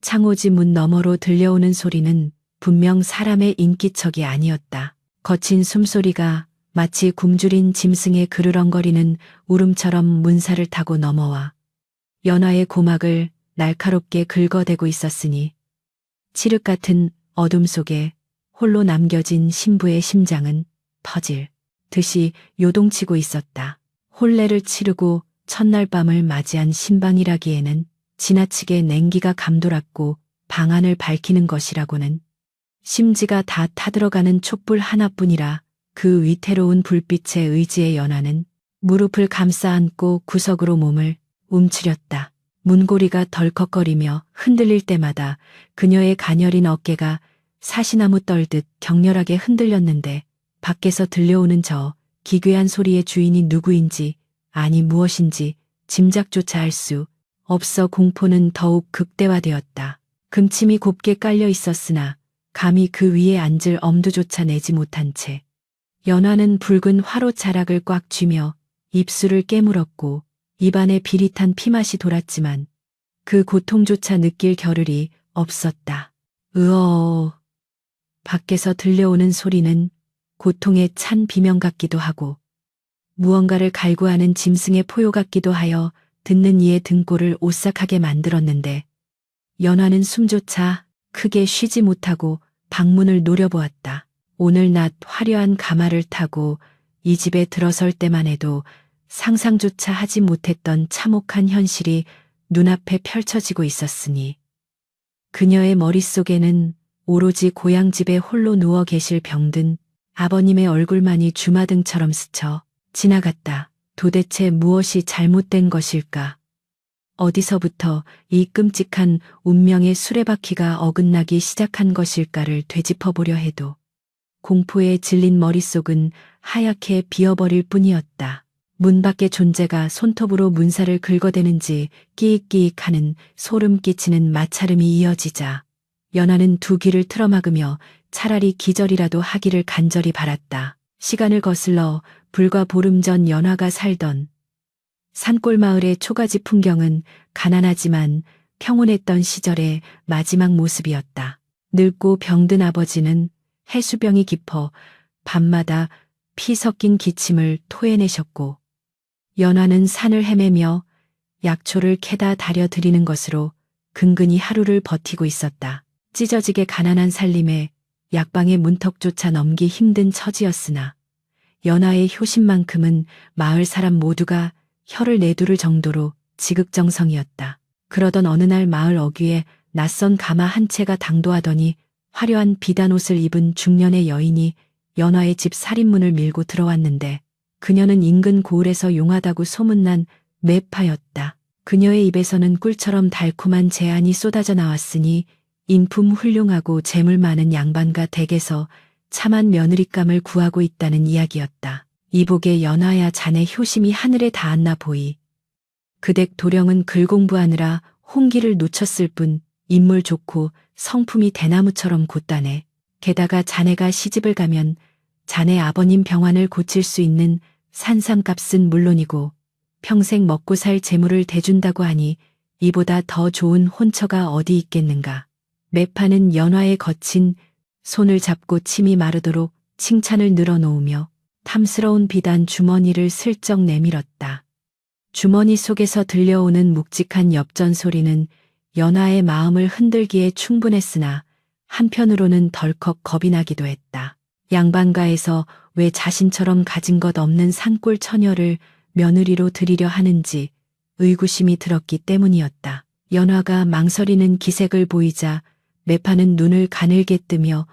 창호지 문 너머로 들려오는 소리는 분명 사람의 인기척이 아니었다. 거친 숨소리가 마치 굶주린 짐승의 그르렁거리는 울음처럼 문살을 타고 넘어와 연화의 고막을 날카롭게 긁어대고 있었으니 칠흑 같은 어둠 속에 홀로 남겨진 신부의 심장은 터질 듯이 요동치고 있었다. 혼례를 치르고 첫날 밤을 맞이한 신방이라기에는 지나치게 냉기가 감돌았고 방안을 밝히는 것이라고는 심지가 다 타들어가는 촛불 하나뿐이라 그 위태로운 불빛에 의지의 연화는 무릎을 감싸 안고 구석으로 몸을 움츠렸다. 문고리가 덜컥거리며 흔들릴 때마다 그녀의 가녀린 어깨가 사시나무 떨듯 격렬하게 흔들렸는데 밖에서 들려오는 저 기괴한 소리의 주인이 누구인지 아니 무엇인지 짐작조차 할 수 없어 공포는 더욱 극대화되었다. 금침이 곱게 깔려 있었으나 감히 그 위에 앉을 엄두조차 내지 못한 채 연화는 붉은 화로 자락을 꽉 쥐며 입술을 깨물었고 입안에 비릿한 피맛이 돌았지만 그 고통조차 느낄 겨를이 없었다. 으어. 밖에서 들려오는 소리는 고통의 찬 비명 같기도 하고 무언가를 갈구하는 짐승의 포효 같기도 하여 듣는 이의 등골을 오싹하게 만들었는데 연화는 숨조차 크게 쉬지 못하고 방문을 노려보았다. 오늘 낮 화려한 가마를 타고 이 집에 들어설 때만 해도 상상조차 하지 못했던 참혹한 현실이 눈앞에 펼쳐지고 있었으니 그녀의 머릿속에는 오로지 고향집에 홀로 누워 계실 병든 아버님의 얼굴만이 주마등처럼 스쳐 지나갔다. 도대체 무엇이 잘못된 것일까? 어디서부터 이 끔찍한 운명의 수레바퀴가 어긋나기 시작한 것일까를 되짚어보려 해도 공포에 질린 머릿속은 하얗게 비어버릴 뿐이었다. 문 밖의 존재가 손톱으로 문살을 긁어대는지 끼익끼익하는 소름 끼치는 마찰음이 이어지자 연화는 두 귀를 틀어막으며 차라리 기절이라도 하기를 간절히 바랐다. 시간을 거슬러 불과 보름 전 연화가 살던 산골 마을의 초가지 풍경은 가난하지만 평온했던 시절의 마지막 모습이었다. 늙고 병든 아버지는 해수병이 깊어 밤마다 피 섞인 기침을 토해내셨고 연화는 산을 헤매며 약초를 캐다 다려드리는 것으로 근근히 하루를 버티고 있었다. 찢어지게 가난한 살림에 약방의 문턱조차 넘기 힘든 처지였으나 연화의 효심만큼은 마을 사람 모두가 혀를 내두를 정도로 지극정성이었다. 그러던 어느 날 마을 어귀에 낯선 가마 한 채가 당도하더니 화려한 비단옷을 입은 중년의 여인이 연화의 집 살인문을 밀고 들어왔는데 그녀는 인근 고을에서 용하다고 소문난 매파였다. 그녀의 입에서는 꿀처럼 달콤한 제안이 쏟아져 나왔으니 인품 훌륭하고 재물 많은 양반가 댁에서 참한 며느리감을 구하고 있다는 이야기였다. 이복의 연화야 자네 효심이 하늘에 닿았나 보이. 그댁 도령은 글 공부하느라 홍기를 놓쳤을 뿐 인물 좋고 성품이 대나무처럼 곧다네. 게다가 자네가 시집을 가면 자네 아버님 병환을 고칠 수 있는 산삼값은 물론이고 평생 먹고 살 재물을 대준다고 하니 이보다 더 좋은 혼처가 어디 있겠는가. 매파는 연화의 거친 손을 잡고 침이 마르도록 칭찬을 늘어놓으며 탐스러운 비단 주머니를 슬쩍 내밀었다. 주머니 속에서 들려오는 묵직한 엽전 소리는 연화의 마음을 흔들기에 충분했으나 한편으로는 덜컥 겁이 나기도 했다. 양반가에서 왜 자신처럼 가진 것 없는 산골 처녀를 며느리로 들이려 하는지 의구심이 들었기 때문이었다. 연화가 망설이는 기색을 보이자 매파는 눈을 가늘게 뜨며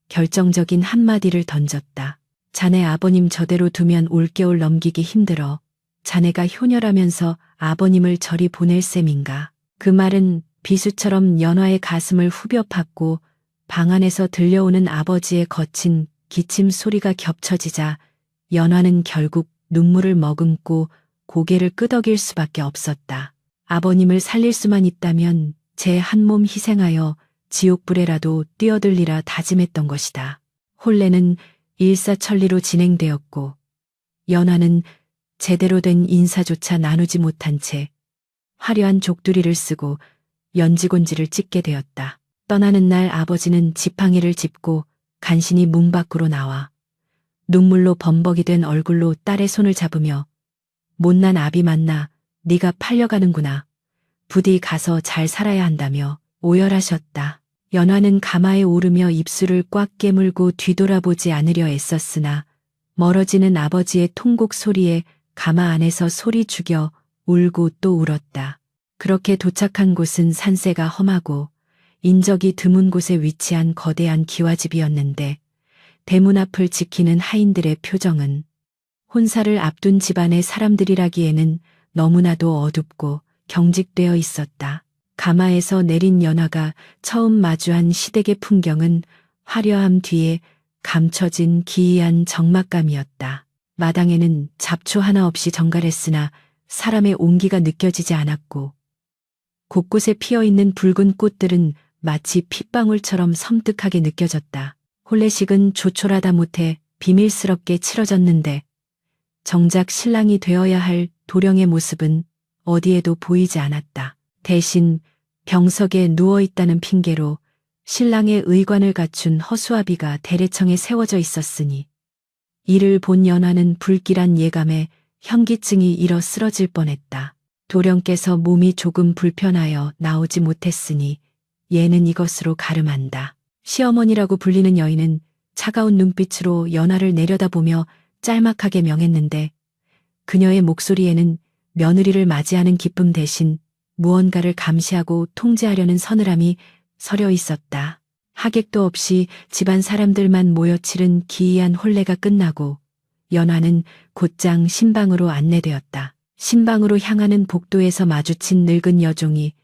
결정적인 한마디를 던졌다. 자네 아버님 저대로 두면 올겨울 넘기기 힘들어. 자네가 효녀라면서 아버님을 저리 보낼 셈인가. 그 말은 비수처럼 연화의 가슴을 후벼 팠고 방 안에서 들려오는 아버지의 거친 기침 소리가 겹쳐지자 연화는 결국 눈물을 머금고 고개를 끄덕일 수밖에 없었다. 아버님을 살릴 수만 있다면 제 한 몸 희생하여 지옥불에라도 뛰어들리라 다짐했던 것이다. 혼례는 일사천리로 진행되었고 연화는 제대로 된 인사조차 나누지 못한 채 화려한 족두리를 쓰고 연지곤지를 찢게 되었다. 떠나는 날 아버지는 지팡이를 짚고 간신히 문 밖으로 나와 눈물로 범벅이 된 얼굴로 딸의 손을 잡으며 못난 아비 만나 네가 팔려가는구나. 부디 가서 잘 살아야 한다며 오열하셨다. 연화는 가마에 오르며 입술을 꽉 깨물고 뒤돌아보지 않으려 애썼으나 멀어지는 아버지의 통곡 소리에 가마 안에서 소리 죽여 울고 또 울었다. 그렇게 도착한 곳은 산세가 험하고 인적이 드문 곳에 위치한 거대한 기와집이었는데 대문 앞을 지키는 하인들의 표정은 혼사를 앞둔 집안의 사람들이라기에는 너무나도 어둡고 경직되어 있었다. 가마에서 내린 연화가 처음 마주한 시댁의 풍경은 화려함 뒤에 감춰진 기이한 적막감이었다. 마당에는 잡초 하나 없이 정갈했으나 사람의 온기가 느껴지지 않았고 곳곳에 피어있는 붉은 꽃들은 마치 핏방울처럼 섬뜩하게 느껴졌다. 혼례식은 조촐하다 못해 비밀스럽게 치러졌는데 정작 신랑이 되어야 할 도령의 모습은 어디에도 보이지 않았다. 대신 병석에 누워있다는 핑계로 신랑의 의관을 갖춘 허수아비가 대례청에 세워져 있었으니 이를 본 연화는 불길한 예감에 현기증이 일어 쓰러질 뻔했다. 도령께서 몸이 조금 불편하여 나오지 못했으니 얘는 이것으로 가름한다. 시어머니라고 불리는 여인은 차가운 눈빛으로 연화를 내려다보며 짤막하게 명했는데 그녀의 목소리에는 며느리를 맞이하는 기쁨 대신 무언가를 감시하고 통제하려는 서늘함이 서려 있었다. 하객도 없이 집안 사람들만 모여 치른 기이한 혼례가 끝나고 연화는 곧장 신방으로 안내되었다. 신방으로 향하는 복도에서 마주친 늙은 여종이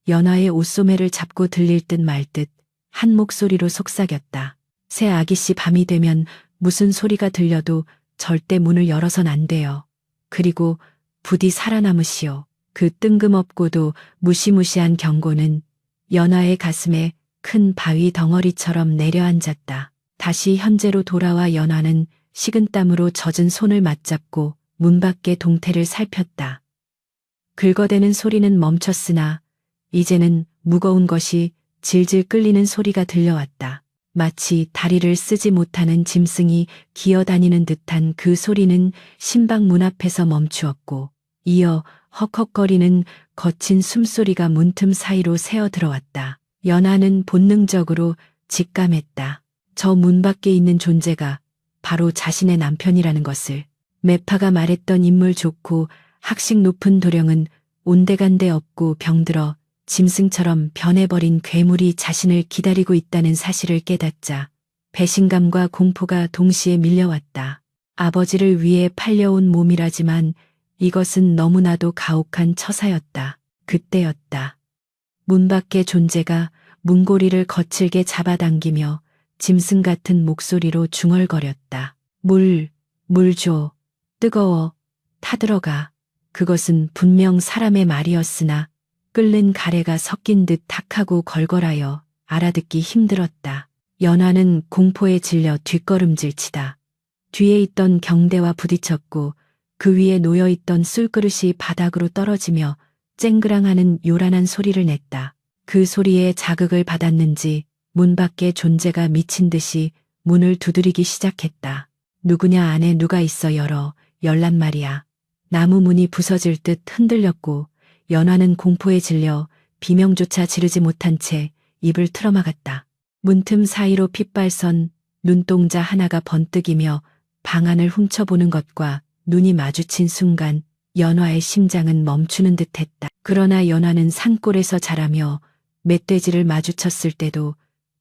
연화의 옷소매를 잡고 들릴 듯 말 듯 한 목소리로 속삭였다. 새 아기씨 밤이 되면 무슨 소리가 들려도 절대 문을 열어선 안 돼요. 그리고 부디 살아남으시오. 그 뜬금없고도 무시무시한 경고는 연화의 가슴에 큰 바위 덩어리처럼 내려앉았다. 다시 현재로 돌아와 연화는 식은땀으로 젖은 손을 맞잡고 문 밖의 동태를 살폈다. 긁어대는 소리는 멈췄으나 이제는 무거운 것이 질질 끌리는 소리가 들려왔다. 마치 다리를 쓰지 못하는 짐승이 기어다니는 듯한 그 소리는 신방 문 앞에서 멈추었고 이어 헉헉거리는 거친 숨소리가 문틈 사이로 새어 들어왔다. 연화는 본능적으로 직감했다. 저 문 밖에 있는 존재가 바로 자신의 남편이라는 것을. 매파가 말했던 인물 좋고 학식 높은 도령은 온데간데 없고 병들어 짐승처럼 변해버린 괴물이 자신을 기다리고 있다는 사실을 깨닫자 배신감과 공포가 동시에 밀려왔다. 아버지를 위해 팔려온 몸이라지만 이것은 너무나도 가혹한 처사였다. 그때였다. 문 밖의 존재가 문고리를 거칠게 잡아당기며 짐승 같은 목소리로 중얼거렸다. 물 줘. 뜨거워. 타들어가. 그것은 분명 사람의 말이었으나 끓는 가래가 섞인 듯 탁하고 걸걸하여 알아듣기 힘들었다. 연화는 공포에 질려 뒷걸음질치다. 뒤에 있던 경대와 부딪혔고 그 위에 놓여있던 술그릇이 바닥으로 떨어지며 쨍그랑하는 요란한 소리를 냈다. 그 소리에 자극을 받았는지 문 밖의 존재가 미친 듯이 문을 두드리기 시작했다. 누구냐 안에 누가 있어 열란 말이야. 나무 문이 부서질 듯 흔들렸고 연화는 공포에 질려 비명조차 지르지 못한 채 입을 틀어막았다. 문틈 사이로 핏발선 눈동자 하나가 번뜩이며 방 안을 훔쳐보는 것과 눈이 마주친 순간 연화의 심장은 멈추는 듯했다. 그러나 연화는 산골에서 자라며 멧돼지를 마주쳤을 때도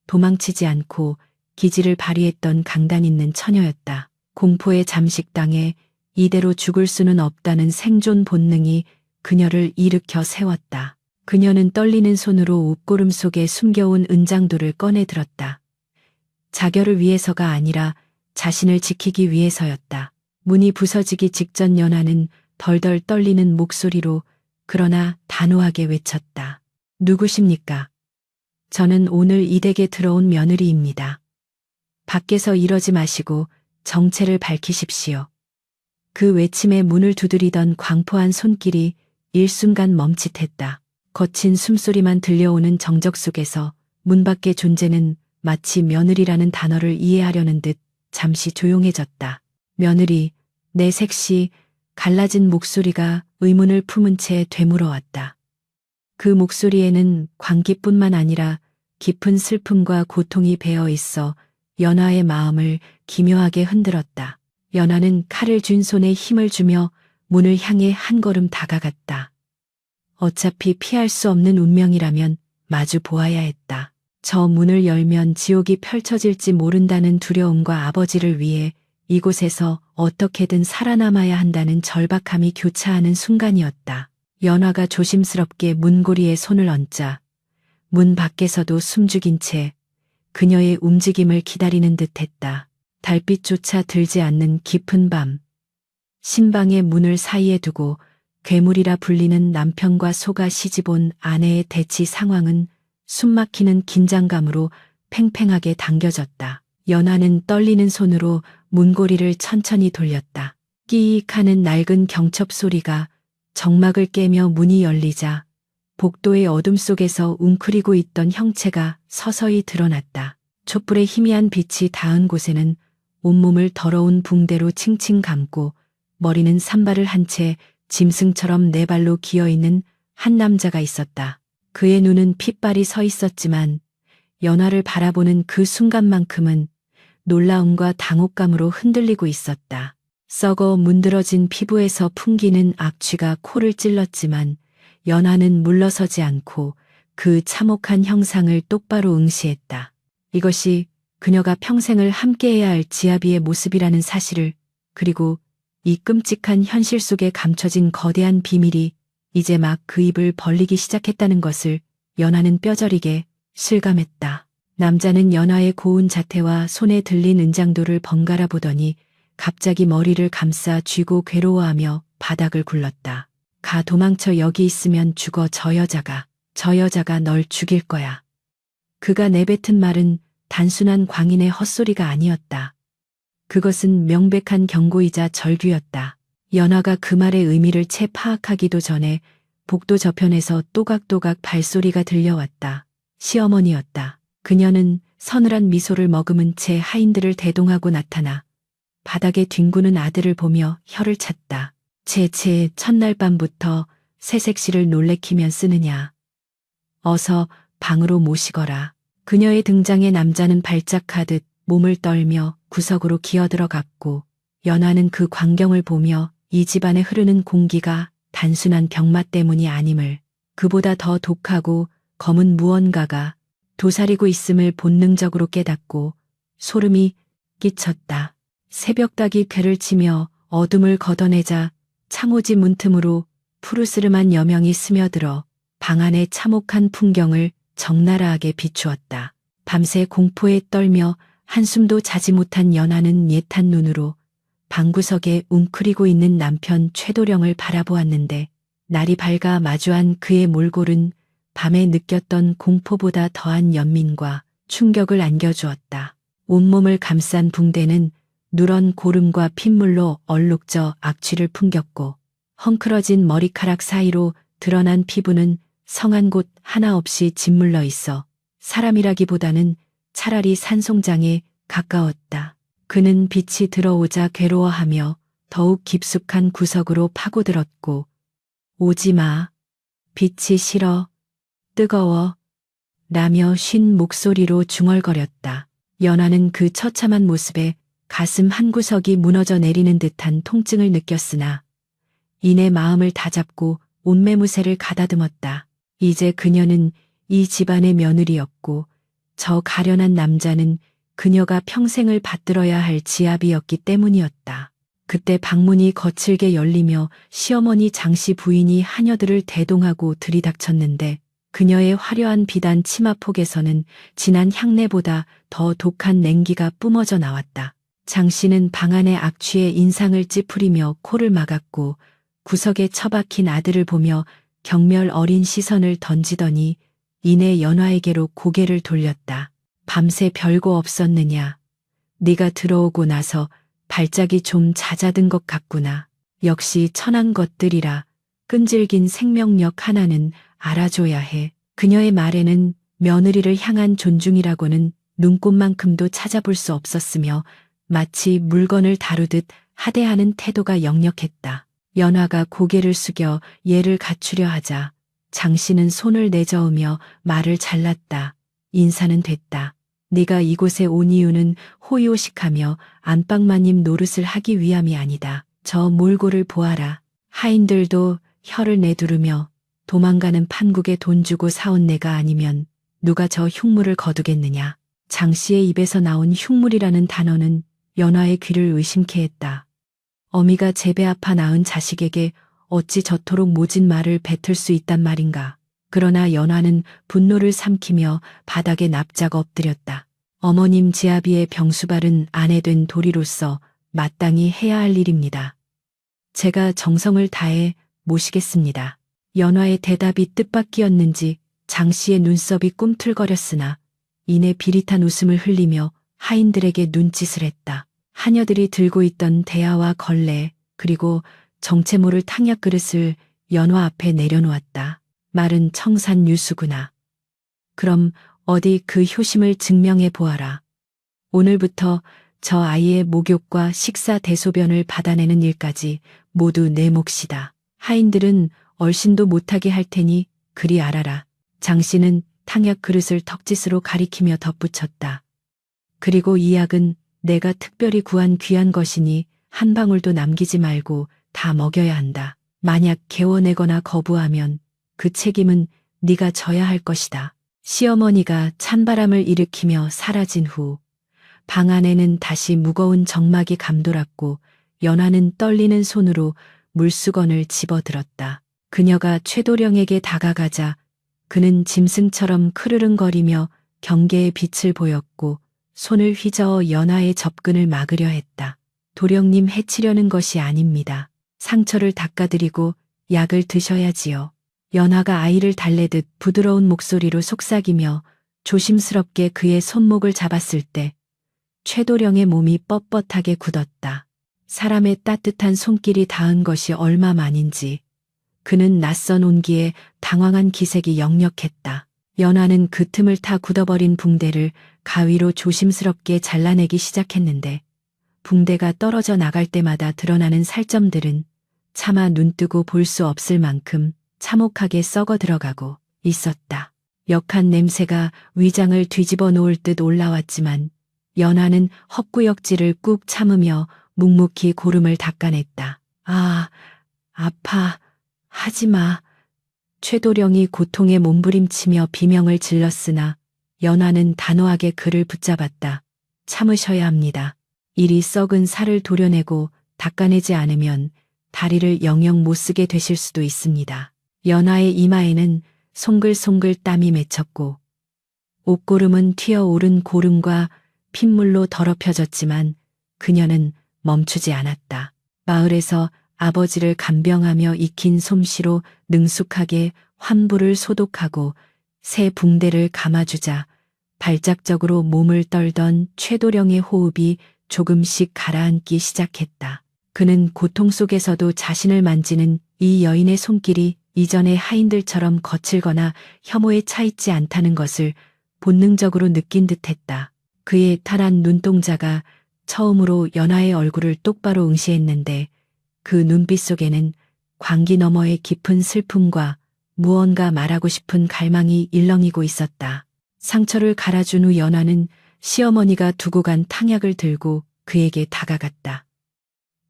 도망치지 않고 기지를 발휘했던 강단 있는 처녀였다. 공포에 잠식당해 이대로 죽을 수는 없다는 생존 본능이 그녀를 일으켜 세웠다. 그녀는 떨리는 손으로 옷고름 속에 숨겨온 은장도를 꺼내 들었다. 자결을 위해서가 아니라 자신을 지키기 위해서였다. 문이 부서지기 직전 연화는 덜덜 떨리는 목소리로 그러나 단호하게 외쳤다. 누구십니까? 저는 오늘 이 댁에 들어온 며느리입니다. 밖에서 이러지 마시고 정체를 밝히십시오. 그 외침에 문을 두드리던 광포한 손길이 일순간 멈칫했다. 거친 숨소리만 들려오는 정적 속에서 문 밖의 존재는 마치 며느리라는 단어를 이해하려는 듯 잠시 조용해졌다. 며느리, 내 색시 갈라진 목소리가 의문을 품은 채 되물어왔다. 그 목소리에는 광기뿐만 아니라 깊은 슬픔과 고통이 배어 있어 연화의 마음을 기묘하게 흔들었다. 연화는 칼을 쥔 손에 힘을 주며 문을 향해 한 걸음 다가갔다. 어차피 피할 수 없는 운명이라면 마주 보아야 했다. 저 문을 열면 지옥이 펼쳐질지 모른다는 두려움과 아버지를 위해 이곳에서 어떻게든 살아남아야 한다는 절박함이 교차하는 순간이었다. 연화가 조심스럽게 문고리에 손을 얹자 문 밖에서도 숨죽인 채 그녀의 움직임을 기다리는 듯했다. 달빛조차 들지 않는 깊은 밤. 신방의 문을 사이에 두고 괴물이라 불리는 남편과 속아 시집온 아내의 대치 상황은 숨막히는 긴장감으로 팽팽하게 당겨졌다. 연화는 떨리는 손으로 문고리를 천천히 돌렸다. 끼익 하는 낡은 경첩 소리가 정막을 깨며 문이 열리자 복도의 어둠 속에서 웅크리고 있던 형체가 서서히 드러났다. 촛불의 희미한 빛이 닿은 곳에는 온몸을 더러운 붕대로 칭칭 감고 머리는 산발을 한 채 짐승처럼 네 발로 기어있는 한 남자가 있었다. 그의 눈은 핏발이 서 있었지만 연화를 바라보는 그 순간만큼은 놀라움과 당혹감으로 흔들리고 있었다. 썩어 문드러진 피부에서 풍기는 악취가 코를 찔렀지만 연화는 물러서지 않고 그 참혹한 형상을 똑바로 응시했다. 이것이 그녀가 평생을 함께해야 할 지아비의 모습이라는 사실을, 그리고 이 끔찍한 현실 속에 감춰진 거대한 비밀이 이제 막 그 입을 벌리기 시작했다는 것을 연화는 뼈저리게 실감했다. 남자는 연화의 고운 자태와 손에 들린 은장도를 번갈아 보더니 갑자기 머리를 감싸 쥐고 괴로워하며 바닥을 굴렀다. 가 도망쳐. 여기 있으면 죽어. 저 여자가 널 죽일 거야. 그가 내뱉은 말은 단순한 광인의 헛소리가 아니었다. 그것은 명백한 경고이자 절규였다. 연화가 그 말의 의미를 채 파악하기도 전에 복도 저편에서 또각또각 발소리가 들려왔다. 시어머니였다. 그녀는 서늘한 미소를 머금은 채 하인들을 대동하고 나타나 바닥에 뒹구는 아들을 보며 혀를 찼다. 첫날 밤부터 새색시를 놀래키면 쓰느냐. 어서 방으로 모시거라. 그녀의 등장에 남자는 발작하듯 몸을 떨며 구석으로 기어들어갔고 연화는 그 광경을 보며 이 집안에 흐르는 공기가 단순한 병마 때문이 아님을, 그보다 더 독하고 검은 무언가가 도사리고 있음을 본능적으로 깨닫고 소름이 끼쳤다. 새벽닭이 궤를 치며 어둠을 걷어내자 창호지 문틈으로 푸르스름한 여명이 스며들어 방 안의 참혹한 풍경을 적나라하게 비추었다. 밤새 공포에 떨며 한숨도 자지 못한 연화는 예탄 눈으로 방구석에 웅크리고 있는 남편 최도령을 바라보았는데 날이 밝아 마주한 그의 몰골은 밤에 느꼈던 공포보다 더한 연민과 충격을 안겨주었다. 온몸을 감싼 붕대는 누런 고름과 핏물로 얼룩져 악취를 풍겼고 헝클어진 머리카락 사이로 드러난 피부는 성한 곳 하나 없이 짓물러 있어 사람이라기보다는 차라리 산송장에 가까웠다. 그는 빛이 들어오자 괴로워하며 더욱 깊숙한 구석으로 파고들었고 오지마, 빛이 싫어, 뜨거워 라며 쉰 목소리로 중얼거렸다. 연화는 그 처참한 모습에 가슴 한구석이 무너져 내리는 듯한 통증을 느꼈으나 이내 마음을 다잡고 옷매무새를 가다듬었다. 이제 그녀는 이 집안의 며느리였고 저 가련한 남자는 그녀가 평생을 받들어야 할 지아비였기 때문이었다. 그때 방문이 거칠게 열리며 시어머니 장씨 부인이 하녀들을 대동하고 들이닥쳤는데 그녀의 화려한 비단 치마폭에서는 진한 향내보다 더 독한 냉기가 뿜어져 나왔다. 장씨는 방 안의 악취에 인상을 찌푸리며 코를 막았고 구석에 처박힌 아들을 보며 경멸 어린 시선을 던지더니 이내 연화에게로 고개를 돌렸다. 밤새 별거 없었느냐. 네가 들어오고 나서 발작이 좀 잦아든 것 같구나. 역시 천한 것들이라. 끈질긴 생명력 하나는 알아줘야 해. 그녀의 말에는 며느리를 향한 존중이라고는 눈꽃만큼도 찾아볼 수 없었으며 마치 물건을 다루듯 하대하는 태도가 역력했다. 연화가 고개를 숙여 예를 갖추려 하자 장씨는 손을 내저으며 말을 잘랐다. 인사는 됐다. 네가 이곳에 온 이유는 호의호식하며 안방마님 노릇을 하기 위함이 아니다. 저 몰골을 보아라. 하인들도 혀를 내두르며 도망가는 판국에 돈 주고 사온 내가 아니면 누가 저 흉물을 거두겠느냐. 장씨의 입에서 나온 흉물이라는 단어는 연화의 귀를 의심케 했다. 어미가 제배 아파 낳은 자식에게 어찌 저토록 모진 말을 뱉을 수 있단 말인가. 그러나 연화는 분노를 삼키며 바닥에 납작 엎드렸다. 어머님 지아비의 병수발은 아내 된 도리로서 마땅히 해야 할 일입니다. 제가 정성을 다해 모시겠습니다. 연화의 대답이 뜻밖이었는지 장씨의 눈썹이 꿈틀거렸으나 이내 비릿한 웃음을 흘리며 하인들에게 눈짓을 했다. 하녀들이 들고 있던 대야와 걸레 그리고 정체 모를 탕약 그릇을 연화 앞에 내려놓았다. 말은 청산 유수구나. 그럼 어디 그 효심을 증명해 보아라. 오늘부터 저 아이의 목욕과 식사 대소변을 받아내는 일까지 모두 내 몫이다. 하인들은 얼씬도 못하게 할 테니 그리 알아라. 장씨는 탕약 그릇을 턱짓으로 가리키며 덧붙였다. 그리고 이 약은 내가 특별히 구한 귀한 것이니 한 방울도 남기지 말고 다 먹여야 한다. 만약 개워내거나 거부하면 그 책임은 네가 져야 할 것이다. 시어머니가 찬바람을 일으키며 사라진 후 방 안에는 다시 무거운 정막이 감돌았고 연화는 떨리는 손으로 물수건을 집어들었다. 그녀가 최도령에게 다가가자 그는 짐승처럼 크르릉거리며 경계의 빛을 보였고 손을 휘저어 연화의 접근을 막으려 했다. 도령님 해치려는 것이 아닙니다. 상처를 닦아드리고 약을 드셔야지요. 연화가 아이를 달래듯 부드러운 목소리로 속삭이며 조심스럽게 그의 손목을 잡았을 때 최도령의 몸이 뻣뻣하게 굳었다. 사람의 따뜻한 손길이 닿은 것이 얼마만인지 그는 낯선 온기에 당황한 기색이 역력했다. 연화는 그 틈을 타 굳어버린 붕대를 가위로 조심스럽게 잘라내기 시작했는데 붕대가 떨어져 나갈 때마다 드러나는 살점들은 차마 눈뜨고 볼 수 없을 만큼 참혹하게 썩어 들어가고 있었다. 역한 냄새가 위장을 뒤집어 놓을 듯 올라왔지만 연화는 헛구역질을 꾹 참으며 묵묵히 고름을 닦아냈다. 아, 아파. 하지마. 최도령이 고통에 몸부림치며 비명을 질렀으나 연화는 단호하게 그를 붙잡았다. 참으셔야 합니다. 이리 썩은 살을 도려내고 닦아내지 않으면 다리를 영영 못 쓰게 되실 수도 있습니다. 연화의 이마에는 송글송글 땀이 맺혔고 옷고름은 튀어오른 고름과 핏물로 더럽혀졌지만 그녀는 멈추지 않았다. 마을에서 아버지를 간병하며 익힌 솜씨로 능숙하게 환부를 소독하고 새 붕대를 감아주자 발작적으로 몸을 떨던 최도령의 호흡이 조금씩 가라앉기 시작했다. 그는 고통 속에서도 자신을 만지는 이 여인의 손길이 이전의 하인들처럼 거칠거나 혐오에 차있지 않다는 것을 본능적으로 느낀 듯했다. 그의 탈한 눈동자가 처음으로 연화의 얼굴을 똑바로 응시했는데 그 눈빛 속에는 광기 너머의 깊은 슬픔과 무언가 말하고 싶은 갈망이 일렁이고 있었다. 상처를 갈아준 후 연화는 시어머니가 두고 간 탕약을 들고 그에게 다가갔다.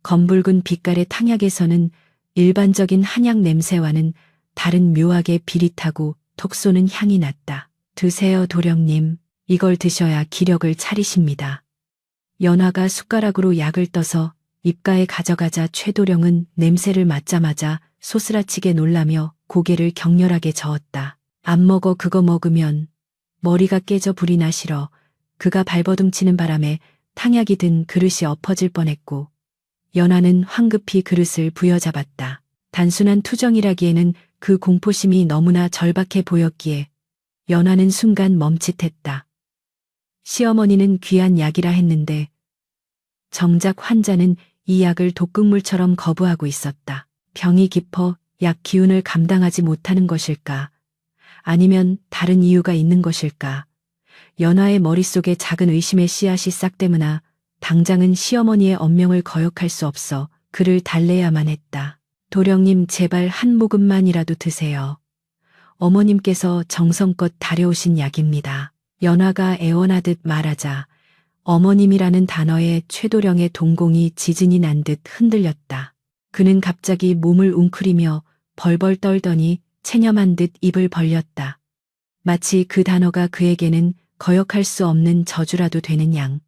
검붉은 빛깔의 탕약에서는 일반적인 한약 냄새와는 다른 묘하게 비릿하고 톡 쏘는 향이 났다. 드세요, 도령님. 이걸 드셔야 기력을 차리십니다. 연화가 숟가락으로 약을 떠서 입가에 가져가자 최도령은 냄새를 맡자마자 소스라치게 놀라며 고개를 격렬하게 저었다. 안 먹어. 그거 먹으면 머리가 깨져 불이 나시러. 그가 발버둥치는 바람에 탕약이 든 그릇이 엎어질 뻔했고 연화는 황급히 그릇을 부여잡았다. 단순한 투정이라기에는 그 공포심이 너무나 절박해 보였기에 연화는 순간 멈칫했다. 시어머니는 귀한 약이라 했는데 정작 환자는 이 약을 독극물처럼 거부하고 있었다. 병이 깊어 약 기운을 감당하지 못하는 것일까? 아니면 다른 이유가 있는 것일까? 연화의 머릿속에 작은 의심의 씨앗이 싹되므나 당장은 시어머니의 언명을 거역할 수 없어 그를 달래야만 했다. 도령님 제발 한 모금만이라도 드세요. 어머님께서 정성껏 다려오신 약입니다. 연화가 애원하듯 말하자 어머님이라는 단어에 최도령의 동공이 지진이 난 듯 흔들렸다. 그는 갑자기 몸을 웅크리며 벌벌 떨더니 체념한 듯 입을 벌렸다. 마치 그 단어가 그에게는 거역할 수 없는 저주라도 되는 양.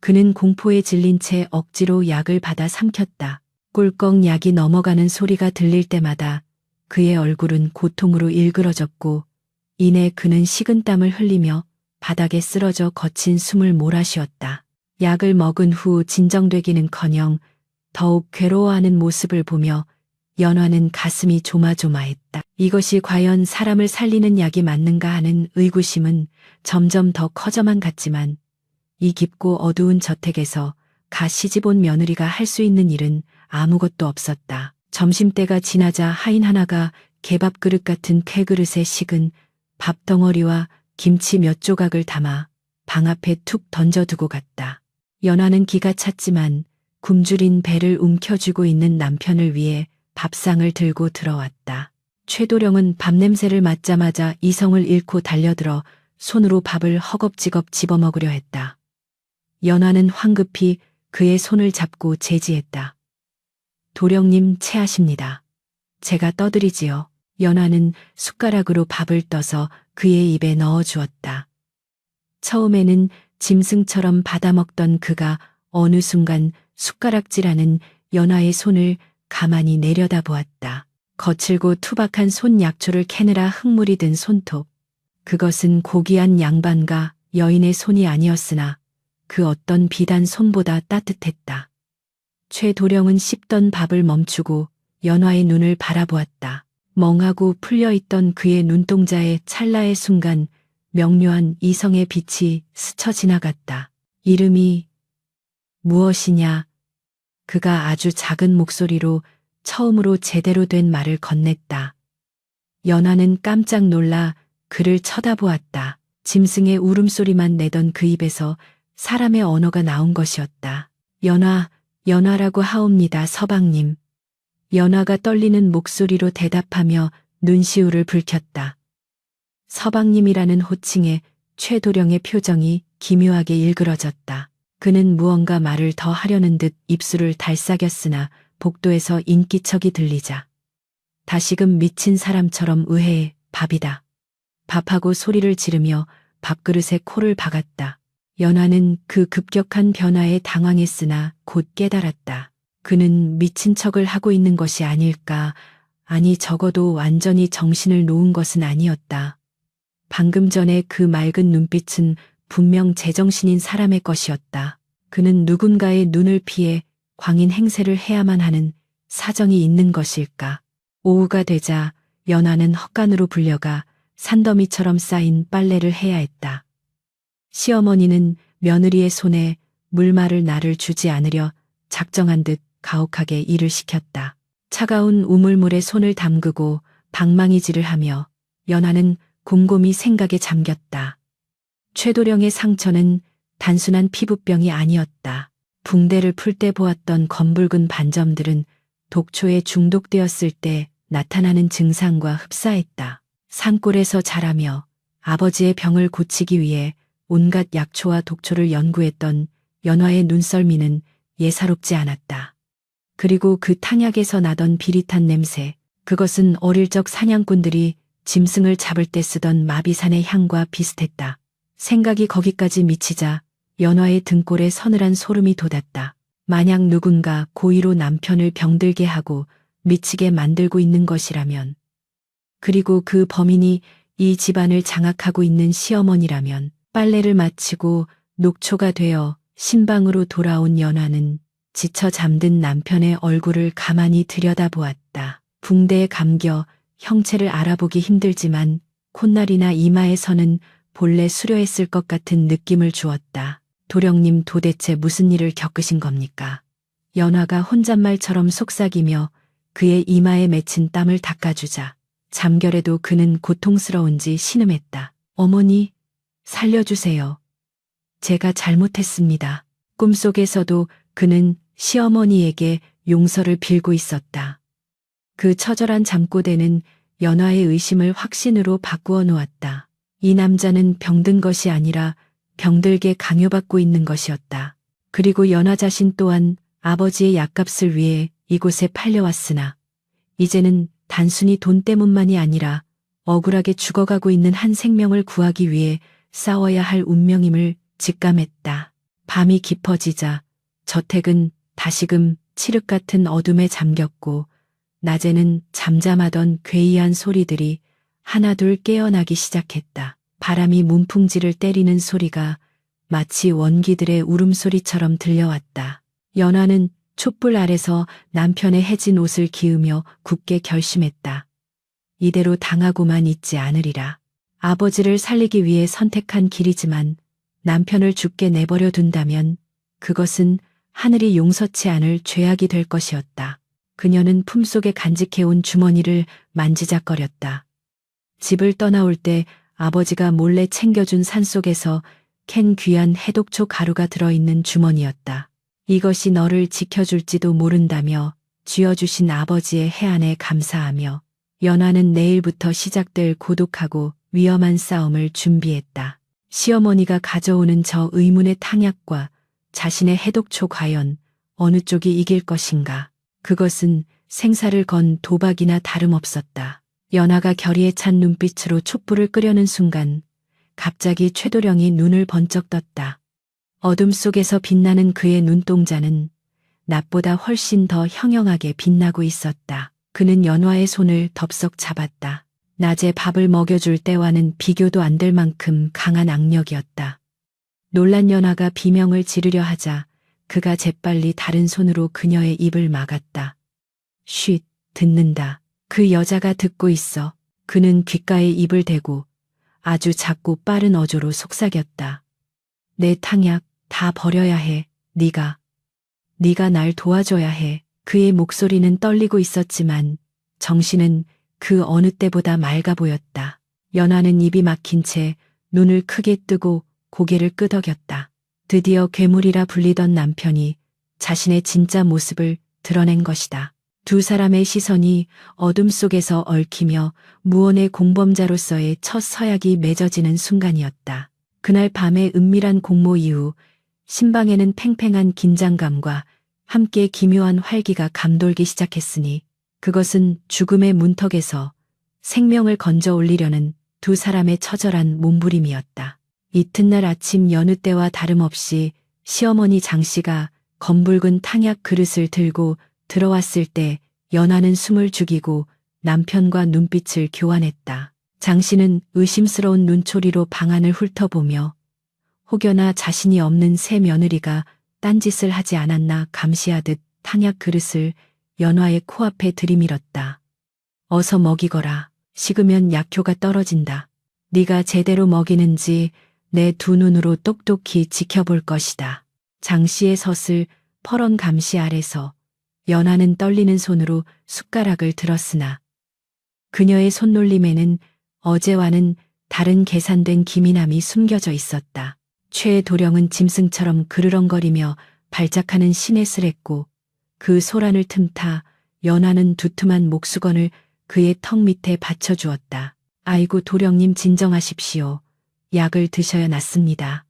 그는 공포에 질린 채 억지로 약을 받아 삼켰다. 꿀꺽 약이 넘어가는 소리가 들릴 때마다 그의 얼굴은 고통으로 일그러졌고 이내 그는 식은땀을 흘리며 바닥에 쓰러져 거친 숨을 몰아쉬었다. 약을 먹은 후 진정되기는커녕 더욱 괴로워하는 모습을 보며 연화는 가슴이 조마조마했다. 이것이 과연 사람을 살리는 약이 맞는가 하는 의구심은 점점 더 커져만 갔지만 이 깊고 어두운 저택에서 가 시집온 며느리가 할 수 있는 일은 아무것도 없었다. 점심때가 지나자 하인 하나가 개밥 그릇 같은 쾌그릇에 식은 밥 덩어리와 김치 몇 조각을 담아 방 앞에 툭 던져두고 갔다. 연화는 기가 찼지만 굶주린 배를 움켜쥐고 있는 남편을 위해 밥상을 들고 들어왔다. 최도령은 밥 냄새를 맡자마자 이성을 잃고 달려들어 손으로 밥을 허겁지겁 집어먹으려 했다. 연화는 황급히 그의 손을 잡고 제지했다. 도령님 체하십니다. 제가 떠드리지요. 연화는 숟가락으로 밥을 떠서 그의 입에 넣어 주었다. 처음에는 짐승처럼 받아먹던 그가 어느 순간 숟가락질하는 연화의 손을 가만히 내려다보았다. 거칠고 투박한 손 약초를 캐느라 흙물이 든 손톱. 그것은 고귀한 양반과 여인의 손이 아니었으나 그 어떤 비단 손보다 따뜻했다. 최도령은 씹던 밥을 멈추고 연화의 눈을 바라보았다. 멍하고 풀려있던 그의 눈동자에 찰나의 순간 명료한 이성의 빛이 스쳐 지나갔다. 이름이 무엇이냐? 그가 아주 작은 목소리로 처음으로 제대로 된 말을 건넸다. 연화는 깜짝 놀라 그를 쳐다보았다. 짐승의 울음소리만 내던 그 입에서 사람의 언어가 나온 것이었다. 연화라고 하옵니다, 서방님. 연화가 떨리는 목소리로 대답하며 눈시울을 붉혔다. 서방님이라는 호칭에 최도령의 표정이 기묘하게 일그러졌다. 그는 무언가 말을 더 하려는 듯 입술을 달싹였으나 복도에서 인기척이 들리자 다시금 미친 사람처럼 의해해 밥이다. 밥하고 소리를 지르며 밥그릇에 코를 박았다. 연화는 그 급격한 변화에 당황했으나 곧 깨달았다. 그는 미친 척을 하고 있는 것이 아닐까, 아니 적어도 완전히 정신을 놓은 것은 아니었다. 방금 전에 그 맑은 눈빛은 분명 제정신인 사람의 것이었다. 그는 누군가의 눈을 피해 광인 행세를 해야만 하는 사정이 있는 것일까. 오후가 되자 연화는 헛간으로 불려가 산더미처럼 쌓인 빨래를 해야 했다. 시어머니는 며느리의 손에 물말을 나를 주지 않으려 작정한 듯 가혹하게 일을 시켰다. 차가운 우물물에 손을 담그고 방망이질을 하며 연화는 곰곰이 생각에 잠겼다. 최도령의 상처는 단순한 피부병이 아니었다. 붕대를 풀 때 보았던 검붉은 반점들은 독초에 중독되었을 때 나타나는 증상과 흡사했다. 산골에서 자라며 아버지의 병을 고치기 위해 온갖 약초와 독초를 연구했던 연화의 눈썰미는 예사롭지 않았다. 그리고 그 탕약에서 나던 비릿한 냄새, 그것은 어릴 적 사냥꾼들이 짐승을 잡을 때 쓰던 마비산의 향과 비슷했다. 생각이 거기까지 미치자 연화의 등골에 서늘한 소름이 돋았다. 만약 누군가 고의로 남편을 병들게 하고 미치게 만들고 있는 것이라면, 그리고 그 범인이 이 집안을 장악하고 있는 시어머니라면, 빨래를 마치고 녹초가 되어 신방으로 돌아온 연화는 지쳐 잠든 남편의 얼굴을 가만히 들여다보았다. 붕대에 감겨 형체를 알아보기 힘들지만 콧날이나 이마에서는 본래 수려했을 것 같은 느낌을 주었다. 도령님 도대체 무슨 일을 겪으신 겁니까? 연화가 혼잣말처럼 속삭이며 그의 이마에 맺힌 땀을 닦아주자 잠결에도 그는 고통스러운지 신음했다. 어머니, 살려주세요. 제가 잘못했습니다. 꿈속에서도 그는 시어머니에게 용서를 빌고 있었다. 그 처절한 잠꼬대는 연화의 의심을 확신으로 바꾸어 놓았다. 이 남자는 병든 것이 아니라 병들게 강요받고 있는 것이었다. 그리고 연화 자신 또한 아버지의 약값을 위해 이곳에 팔려왔으나 이제는 단순히 돈 때문만이 아니라 억울하게 죽어가고 있는 한 생명을 구하기 위해 싸워야 할 운명임을 직감했다. 밤이 깊어지자 저택은 다시금 칠흑 같은 어둠에 잠겼고 낮에는 잠잠하던 괴이한 소리들이 하나둘 깨어나기 시작했다. 바람이 문풍지를 때리는 소리가 마치 원기들의 울음소리처럼 들려왔다. 연화는 촛불 아래서 남편의 해진 옷을 기으며 굳게 결심했다. 이대로 당하고만 있지 않으리라. 아버지를 살리기 위해 선택한 길이지만 남편을 죽게 내버려 둔다면 그것은 하늘이 용서치 않을 죄악이 될 것이었다. 그녀는 품속에 간직해온 주머니를 만지작거렸다. 집을 떠나올 때 아버지가 몰래 챙겨준 산속에서 캔 귀한 해독초 가루가 들어있는 주머니였다. 이것이 너를 지켜줄지도 모른다며 쥐어주신 아버지의 해안에 감사하며 연화는 내일부터 시작될 고독하고 위험한 싸움을 준비했다. 시어머니가 가져오는 저 의문의 탕약과 자신의 해독초 과연 어느 쪽이 이길 것인가. 그것은 생사를 건 도박이나 다름없었다. 연화가 결의에 찬 눈빛으로 촛불을 끄려는 순간 갑자기 최도령이 눈을 번쩍 떴다. 어둠 속에서 빛나는 그의 눈동자는 낮보다 훨씬 더 형형하게 빛나고 있었다. 그는 연화의 손을 덥석 잡았다. 낮에 밥을 먹여줄 때와는 비교도 안 될 만큼 강한 악력이었다. 놀란 연화가 비명을 지르려 하자 그가 재빨리 다른 손으로 그녀의 입을 막았다. 쉿, 듣는다. 그 여자가 듣고 있어. 그는 귓가에 입을 대고 아주 작고 빠른 어조로 속삭였다. 내 탕약 다 버려야 해. 네가 날 도와줘야 해. 그의 목소리는 떨리고 있었지만 정신은 그 어느 때보다 맑아 보였다. 연화는 입이 막힌 채 눈을 크게 뜨고 고개를 끄덕였다. 드디어 괴물이라 불리던 남편이 자신의 진짜 모습을 드러낸 것이다. 두 사람의 시선이 어둠 속에서 얽히며 무언의 공범자로서의 첫 서약이 맺어지는 순간이었다. 그날 밤의 은밀한 공모 이후 신방에는 팽팽한 긴장감과 함께 기묘한 활기가 감돌기 시작했으니 그것은 죽음의 문턱에서 생명을 건져 올리려는 두 사람의 처절한 몸부림이었다. 이튿날 아침 여느 때와 다름없이 시어머니 장씨가 검붉은 탕약 그릇을 들고 들어왔을 때 연화는 숨을 죽이고 남편과 눈빛을 교환했다. 장씨는 의심스러운 눈초리로 방안을 훑어보며 혹여나 자신이 없는 새 며느리가 딴짓을 하지 않았나 감시하듯 탕약 그릇을 연화의 코앞에 들이밀었다. 어서 먹이거라. 식으면 약효가 떨어진다. 네가 제대로 먹이는지 내 두 눈으로 똑똑히 지켜볼 것이다. 장씨의 섯을 퍼런 감시 아래서 연화는 떨리는 손으로 숟가락을 들었으나 그녀의 손놀림에는 어제와는 다른 계산된 기민함이 숨겨져 있었다. 최도령은 짐승처럼 그르렁거리며 발작하는 시넷을 했고 그 소란을 틈타 연화는 두툼한 목수건을 그의 턱 밑에 받쳐주었다. 아이고 도령님 진정하십시오. 약을 드셔야 낫습니다.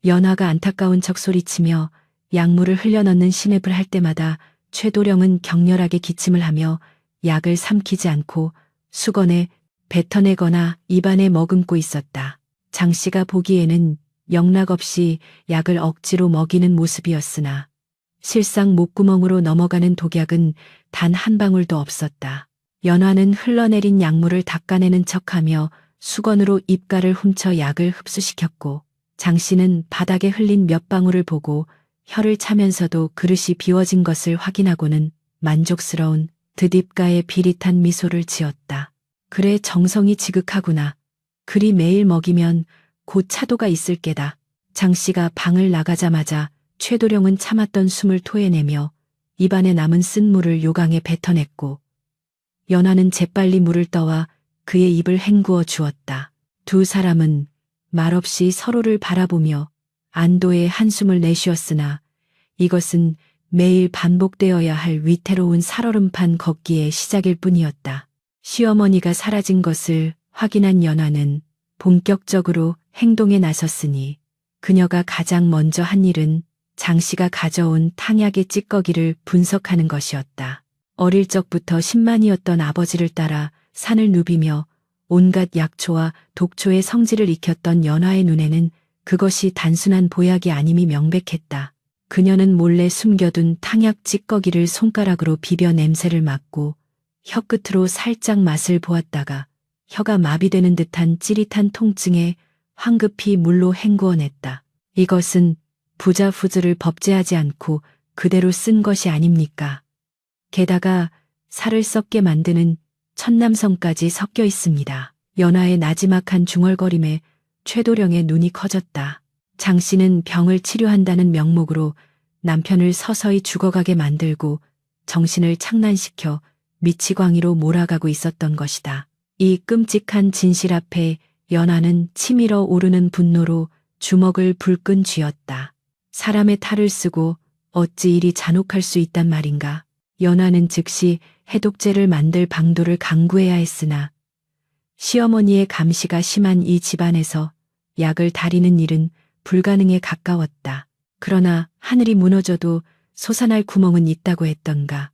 연화가 안타까운 척 소리치며 약물을 흘려넣는 시냅을 할 때마다 최도령은 격렬하게 기침을 하며 약을 삼키지 않고 수건에 뱉어내거나 입안에 머금고 있었다. 장씨가 보기에는 영락없이 약을 억지로 먹이는 모습이었으나 실상 목구멍으로 넘어가는 독약은 단 한 방울도 없었다. 연화는 흘러내린 약물을 닦아내는 척하며 수건으로 입가를 훔쳐 약을 흡수시켰고 장씨는 바닥에 흘린 몇 방울을 보고 혀를 차면서도 그릇이 비워진 것을 확인하고는 만족스러운 듯입가에 비릿한 미소를 지었다. 그래 정성이 지극하구나. 그리 매일 먹이면 곧 차도가 있을 게다. 장씨가 방을 나가자마자 최도령은 참았던 숨을 토해내며 입안에 남은 쓴물을 요강에 뱉어냈고 연하는 재빨리 물을 떠와 그의 입을 헹구어 주었다. 두 사람은 말없이 서로를 바라보며 안도의 한숨을 내쉬었으나 이것은 매일 반복되어야 할 위태로운 살얼음판 걷기의 시작일 뿐이었다. 시어머니가 사라진 것을 확인한 연하는 본격적으로 행동에 나섰으니 그녀가 가장 먼저 한 일은 장 씨가 가져온 탕약의 찌꺼기를 분석하는 것이었다. 어릴 적부터 신만이었던 아버지를 따라 산을 누비며 온갖 약초와 독초의 성질을 익혔던 연하의 눈에는 그것이 단순한 보약이 아님이 명백했다. 그녀는 몰래 숨겨둔 탕약 찌꺼기를 손가락으로 비벼 냄새를 맡고 혀끝으로 살짝 맛을 보았다가 혀가 마비되는 듯한 찌릿한 통증에 황급히 물로 헹구어냈다. 이것은 부자후즈를 법제하지 않고 그대로 쓴 것이 아닙니까? 게다가 살을 썩게 만드는 천남성까지 섞여 있습니다. 연하의 나지막한 중얼거림에 최도령의 눈이 커졌다. 장 씨는 병을 치료한다는 명목으로 남편을 서서히 죽어가게 만들고 정신을 착란시켜 미치광이로 몰아가고 있었던 것이다. 이 끔찍한 진실 앞에 연하는 치밀어 오르는 분노로 주먹을 불끈 쥐었다. 사람의 탈을 쓰고 어찌 이리 잔혹할 수 있단 말인가. 연하는 즉시 해독제를 만들 방도를 강구해야 했으나 시어머니의 감시가 심한 이 집안에서 약을 다리는 일은 불가능에 가까웠다. 그러나 하늘이 무너져도 솟아날 구멍은 있다고 했던가.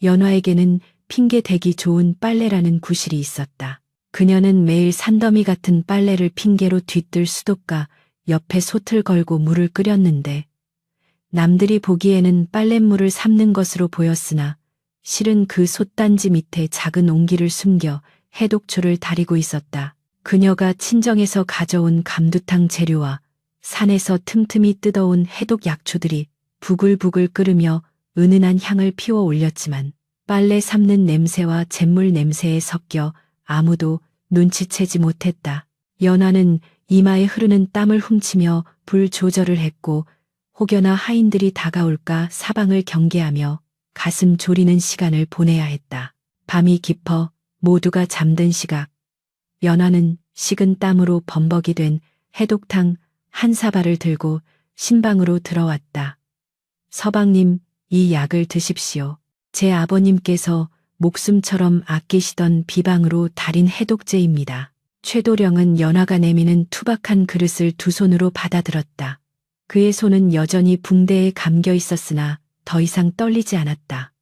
연화에게는 핑계 대기 좋은 빨래라는 구실이 있었다. 그녀는 매일 산더미 같은 빨래를 핑계로 뒤뜰 수도가 옆에 솥을 걸고 물을 끓였는데 남들이 보기에는 빨랫물을 삶는 것으로 보였으나 실은 그 솥단지 밑에 작은 옹기를 숨겨 해독초를 다리고 있었다. 그녀가 친정에서 가져온 감두탕 재료와 산에서 틈틈이 뜯어온 해독 약초들이 부글부글 끓으며 은은한 향을 피워 올렸지만 빨래 삶는 냄새와 잿물 냄새에 섞여 아무도 눈치채지 못했다. 연하는 이마에 흐르는 땀을 훔치며 불 조절을 했고 혹여나 하인들이 다가올까 사방을 경계하며 가슴 졸이는 시간을 보내야 했다. 밤이 깊어 모두가 잠든 시각. 연하는 식은 땀으로 범벅이 된 해독탕 한 사발을 들고 신방으로 들어왔다. 서방님, 이 약을 드십시오. 제 아버님께서 목숨처럼 아끼시던 비방으로 달인 해독제입니다. 최도령은 연하가 내미는 투박한 그릇을 두 손으로 받아들었다. 그의 손은 여전히 붕대에 감겨 있었으나 더 이상 떨리지 않았다.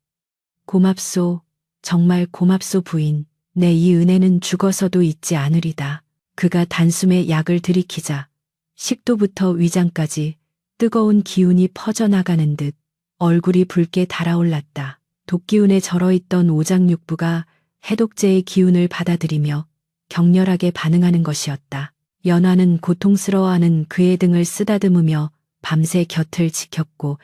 고맙소, 정말 고맙소 부인. 내 이 은혜는 죽어서도 잊지 않으리다. 그가 단숨에 약을 들이키자 식도부터 위장까지 뜨거운 기운이 퍼져나가는 듯 얼굴이 붉게 달아올랐다. 독기운에 절어있던 오장육부가 해독제의 기운을 받아들이며 격렬하게 반응하는 것이었다. 연하는 고통스러워하는 그의 등을 쓰다듬으며 밤새 곁을 지켰고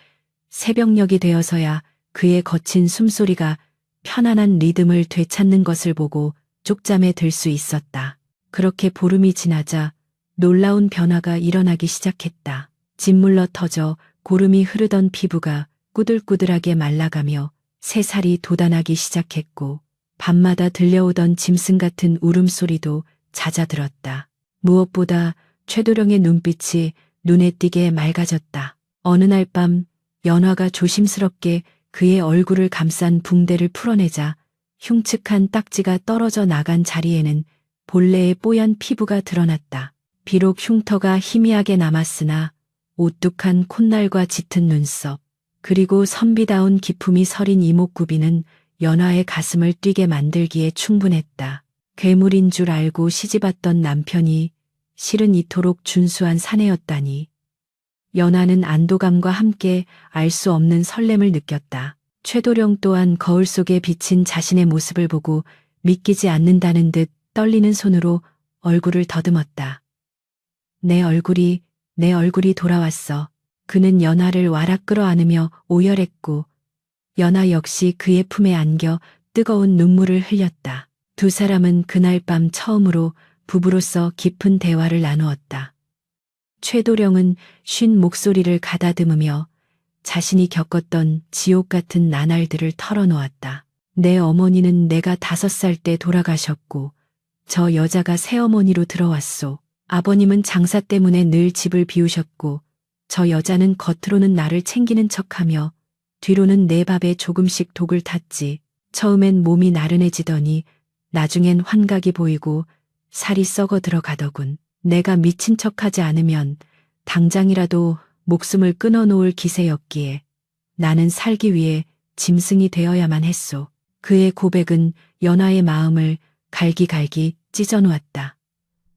새벽녘이 되어서야 그의 거친 숨소리가 편안한 리듬을 되찾는 것을 보고 쪽잠에 들 수 있었다. 그렇게 보름이 지나자 놀라운 변화가 일어나기 시작했다. 짓물러 터져 고름이 흐르던 피부가 꾸들꾸들하게 말라가며 새살이 돋아나기 시작했고 밤마다 들려오던 짐승 같은 울음소리도 잦아들었다. 무엇보다 최도령의 눈빛이 눈에 띄게 맑아졌다. 어느 날 밤 연화가 조심스럽게 그의 얼굴을 감싼 붕대를 풀어내자 흉측한 딱지가 떨어져 나간 자리에는 본래의 뽀얀 피부가 드러났다. 비록 흉터가 희미하게 남았으나 오뚝한 콧날과 짙은 눈썹, 그리고 선비다운 기품이 서린 이목구비는 연화의 가슴을 뛰게 만들기에 충분했다. 괴물인 줄 알고 시집왔던 남편이 실은 이토록 준수한 사내였다니. 연하는 안도감과 함께 알 수 없는 설렘을 느꼈다. 최도령 또한 거울 속에 비친 자신의 모습을 보고 믿기지 않는다는 듯 떨리는 손으로 얼굴을 더듬었다. 내 얼굴이 돌아왔어. 그는 연하를 와락 끌어안으며 오열했고 연하 역시 그의 품에 안겨 뜨거운 눈물을 흘렸다. 두 사람은 그날 밤 처음으로 부부로서 깊은 대화를 나누었다. 최도령은 쉰 목소리를 가다듬으며 자신이 겪었던 지옥 같은 나날들을 털어놓았다. 내 어머니는 내가 5살 때 돌아가셨고 저 여자가 새어머니로 들어왔소. 아버님은 장사 때문에 늘 집을 비우셨고 저 여자는 겉으로는 나를 챙기는 척하며 뒤로는 내 밥에 조금씩 독을 탔지. 처음엔 몸이 나른해지더니 나중엔 환각이 보이고 살이 썩어 들어가더군. 내가 미친 척하지 않으면 당장이라도 목숨을 끊어놓을 기세였기에 나는 살기 위해 짐승이 되어야만 했소. 그의 고백은 연하의 마음을 갈기갈기 찢어놓았다.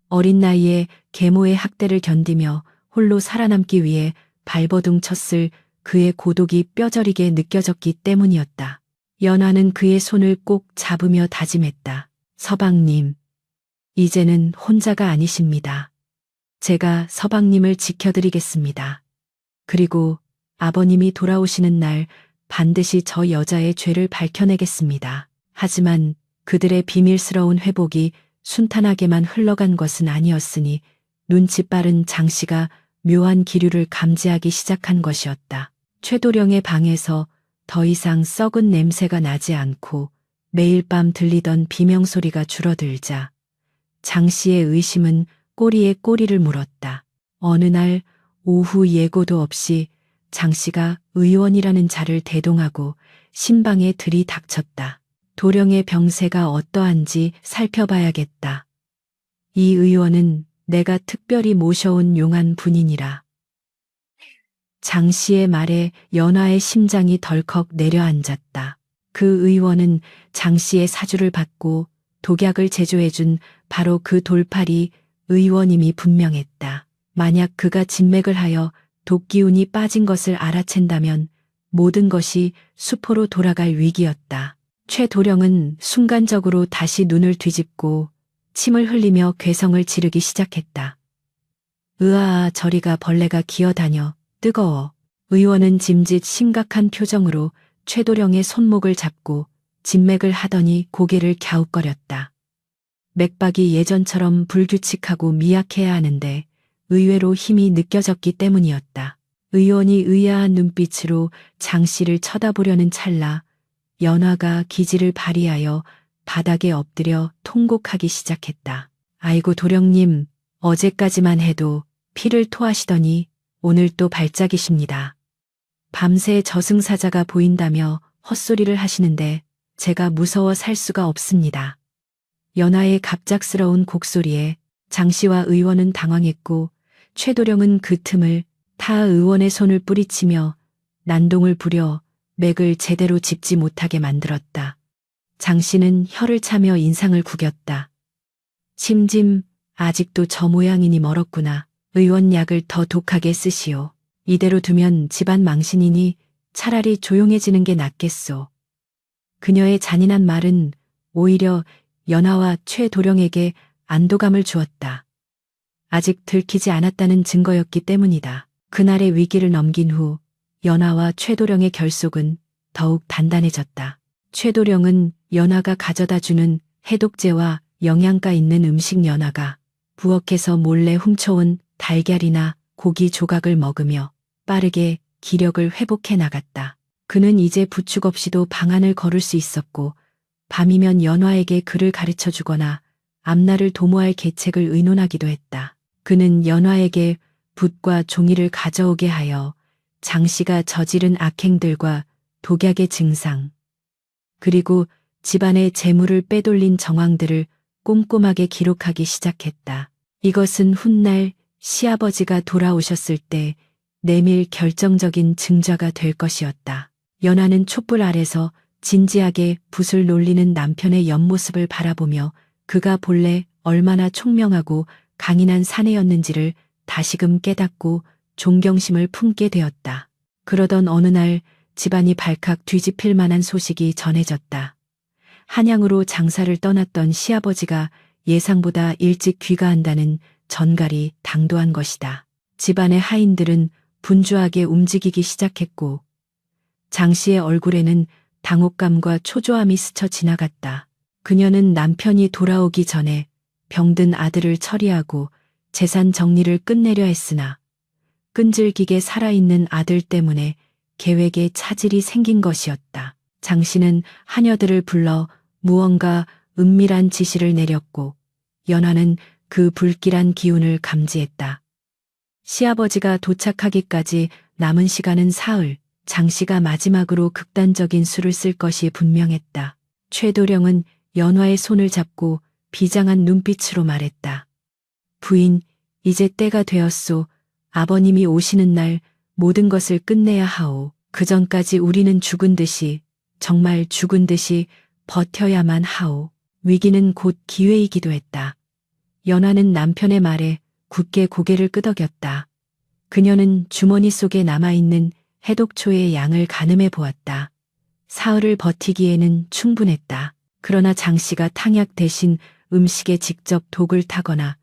어린 나이에 계모의 학대를 견디며 홀로 살아남기 위해 발버둥 쳤을 그의 고독이 뼈저리게 느껴졌기 때문이었다. 연하는 그의 손을 꼭 잡으며 다짐했다. 서방님, 이제는 혼자가 아니십니다. 제가 서방님을 지켜드리겠습니다. 그리고 아버님이 돌아오시는 날 반드시 저 여자의 죄를 밝혀내겠습니다. 하지만 그들의 비밀스러운 회복이 순탄하게만 흘러간 것은 아니었으니 눈치 빠른 장 씨가 묘한 기류를 감지하기 시작한 것이었다. 최도령의 방에서 더 이상 썩은 냄새가 나지 않고 매일 밤 들리던 비명소리가 줄어들자 장 씨의 의심은 꼬리에 꼬리를 물었다. 어느 날 오후 예고도 없이 장 씨가 의원이라는 자를 대동하고 신방에 들이닥쳤다. 도령의 병세가 어떠한지 살펴봐야겠다. 이 의원은 내가 특별히 모셔온 용한 분이니라. 장 씨의 말에 연하의 심장이 덜컥 내려앉았다. 그 의원은 장 씨의 사주를 받고 독약을 제조해준 바로 그 돌팔이 의원임이 분명했다. 만약 그가 진맥을 하여 독기운이 빠진 것을 알아챈다면 모든 것이 수포로 돌아갈 위기였다. 최도령은 순간적으로 다시 눈을 뒤집고 침을 흘리며 괴성을 지르기 시작했다. 으아, 저리가 벌레가 기어다녀. 뜨거워. 의원은 짐짓 심각한 표정으로 최도령의 손목을 잡고 진맥을 하더니 고개를 갸웃거렸다. 맥박이 예전처럼 불규칙하고 미약해야 하는데 의외로 힘이 느껴졌기 때문이었다. 의원이 의아한 눈빛으로 장 씨를 쳐다보려는 찰나 연화가 기지를 발휘하여 바닥에 엎드려 통곡하기 시작했다. 아이고 도령님, 어제까지만 해도 피를 토하시더니 오늘 또 발작이십니다. 밤새 저승사자가 보인다며 헛소리를 하시는데 제가 무서워 살 수가 없습니다. 연하의 갑작스러운 곡소리에 장 씨와 의원은 당황했고 최도령은 그 틈을 타 의원의 손을 뿌리치며 난동을 부려 맥을 제대로 짚지 못하게 만들었다. 장 씨는 혀를 차며 인상을 구겼다. 심짐, 아직도 저 모양이니 멀었구나. 의원 약을 더 독하게 쓰시오. 이대로 두면 집안 망신이니 차라리 조용해지는 게 낫겠소. 그녀의 잔인한 말은 오히려 연하와 최도령에게 안도감을 주었다. 아직 들키지 않았다는 증거였기 때문이다. 그날의 위기를 넘긴 후 연하와 최도령의 결속은 더욱 단단해졌다. 최도령은 연하가 가져다 주는 해독제와 영양가 있는 음식 연하가 부엌에서 몰래 훔쳐온 달걀이나 고기 조각을 먹으며 빠르게 기력을 회복해 나갔다. 그는 이제 부축 없이도 방안을 걸을 수 있었고 밤이면 연화에게 글을 가르쳐 주거나 앞날을 도모할 계책을 의논하기도 했다. 그는 연화에게 붓과 종이를 가져오게 하여 장 씨가 저지른 악행들과 독약의 증상, 그리고 집안의 재물을 빼돌린 정황들을 꼼꼼하게 기록하기 시작했다. 이것은 훗날 시아버지가 돌아오셨을 때 내밀 결정적인 증자가 될 것이었다. 연하는 촛불 아래서 진지하게 붓을 놀리는 남편의 옆모습을 바라보며 그가 본래 얼마나 총명하고 강인한 사내였는지를 다시금 깨닫고 존경심을 품게 되었다. 그러던 어느 날 집안이 발칵 뒤집힐 만한 소식이 전해졌다. 한양으로 장사를 떠났던 시아버지가 예상보다 일찍 귀가한다는 전갈이 당도한 것이다. 집안의 하인들은 분주하게 움직이기 시작했고 장 씨의 얼굴에는 당혹감과 초조함이 스쳐 지나갔다. 그녀는 남편이 돌아오기 전에 병든 아들을 처리하고 재산 정리를 끝내려 했으나 끈질기게 살아있는 아들 때문에 계획에 차질이 생긴 것이었다. 장 씨는 하녀들을 불러 무언가 은밀한 지시를 내렸고 연화는 그 불길한 기운을 감지했다. 시아버지가 도착하기까지 남은 시간은 사흘, 장 씨가 마지막으로 극단적인 수를 쓸 것이 분명했다. 최도령은 연화의 손을 잡고 비장한 눈빛으로 말했다. 부인, 이제 때가 되었소. 아버님이 오시는 날 모든 것을 끝내야 하오. 그 전까지 우리는 죽은 듯이, 정말 죽은 듯이 버텨야만 하오. 위기는 곧 기회이기도 했다. 연화는 남편의 말에 굳게 고개를 끄덕였다. 그녀는 주머니 속에 남아있는 해독초의 양을 가늠해 보았다. 사흘을 버티기에는 충분했다. 그러나 장 씨가 탕약 대신 음식에 직접 독을 타거나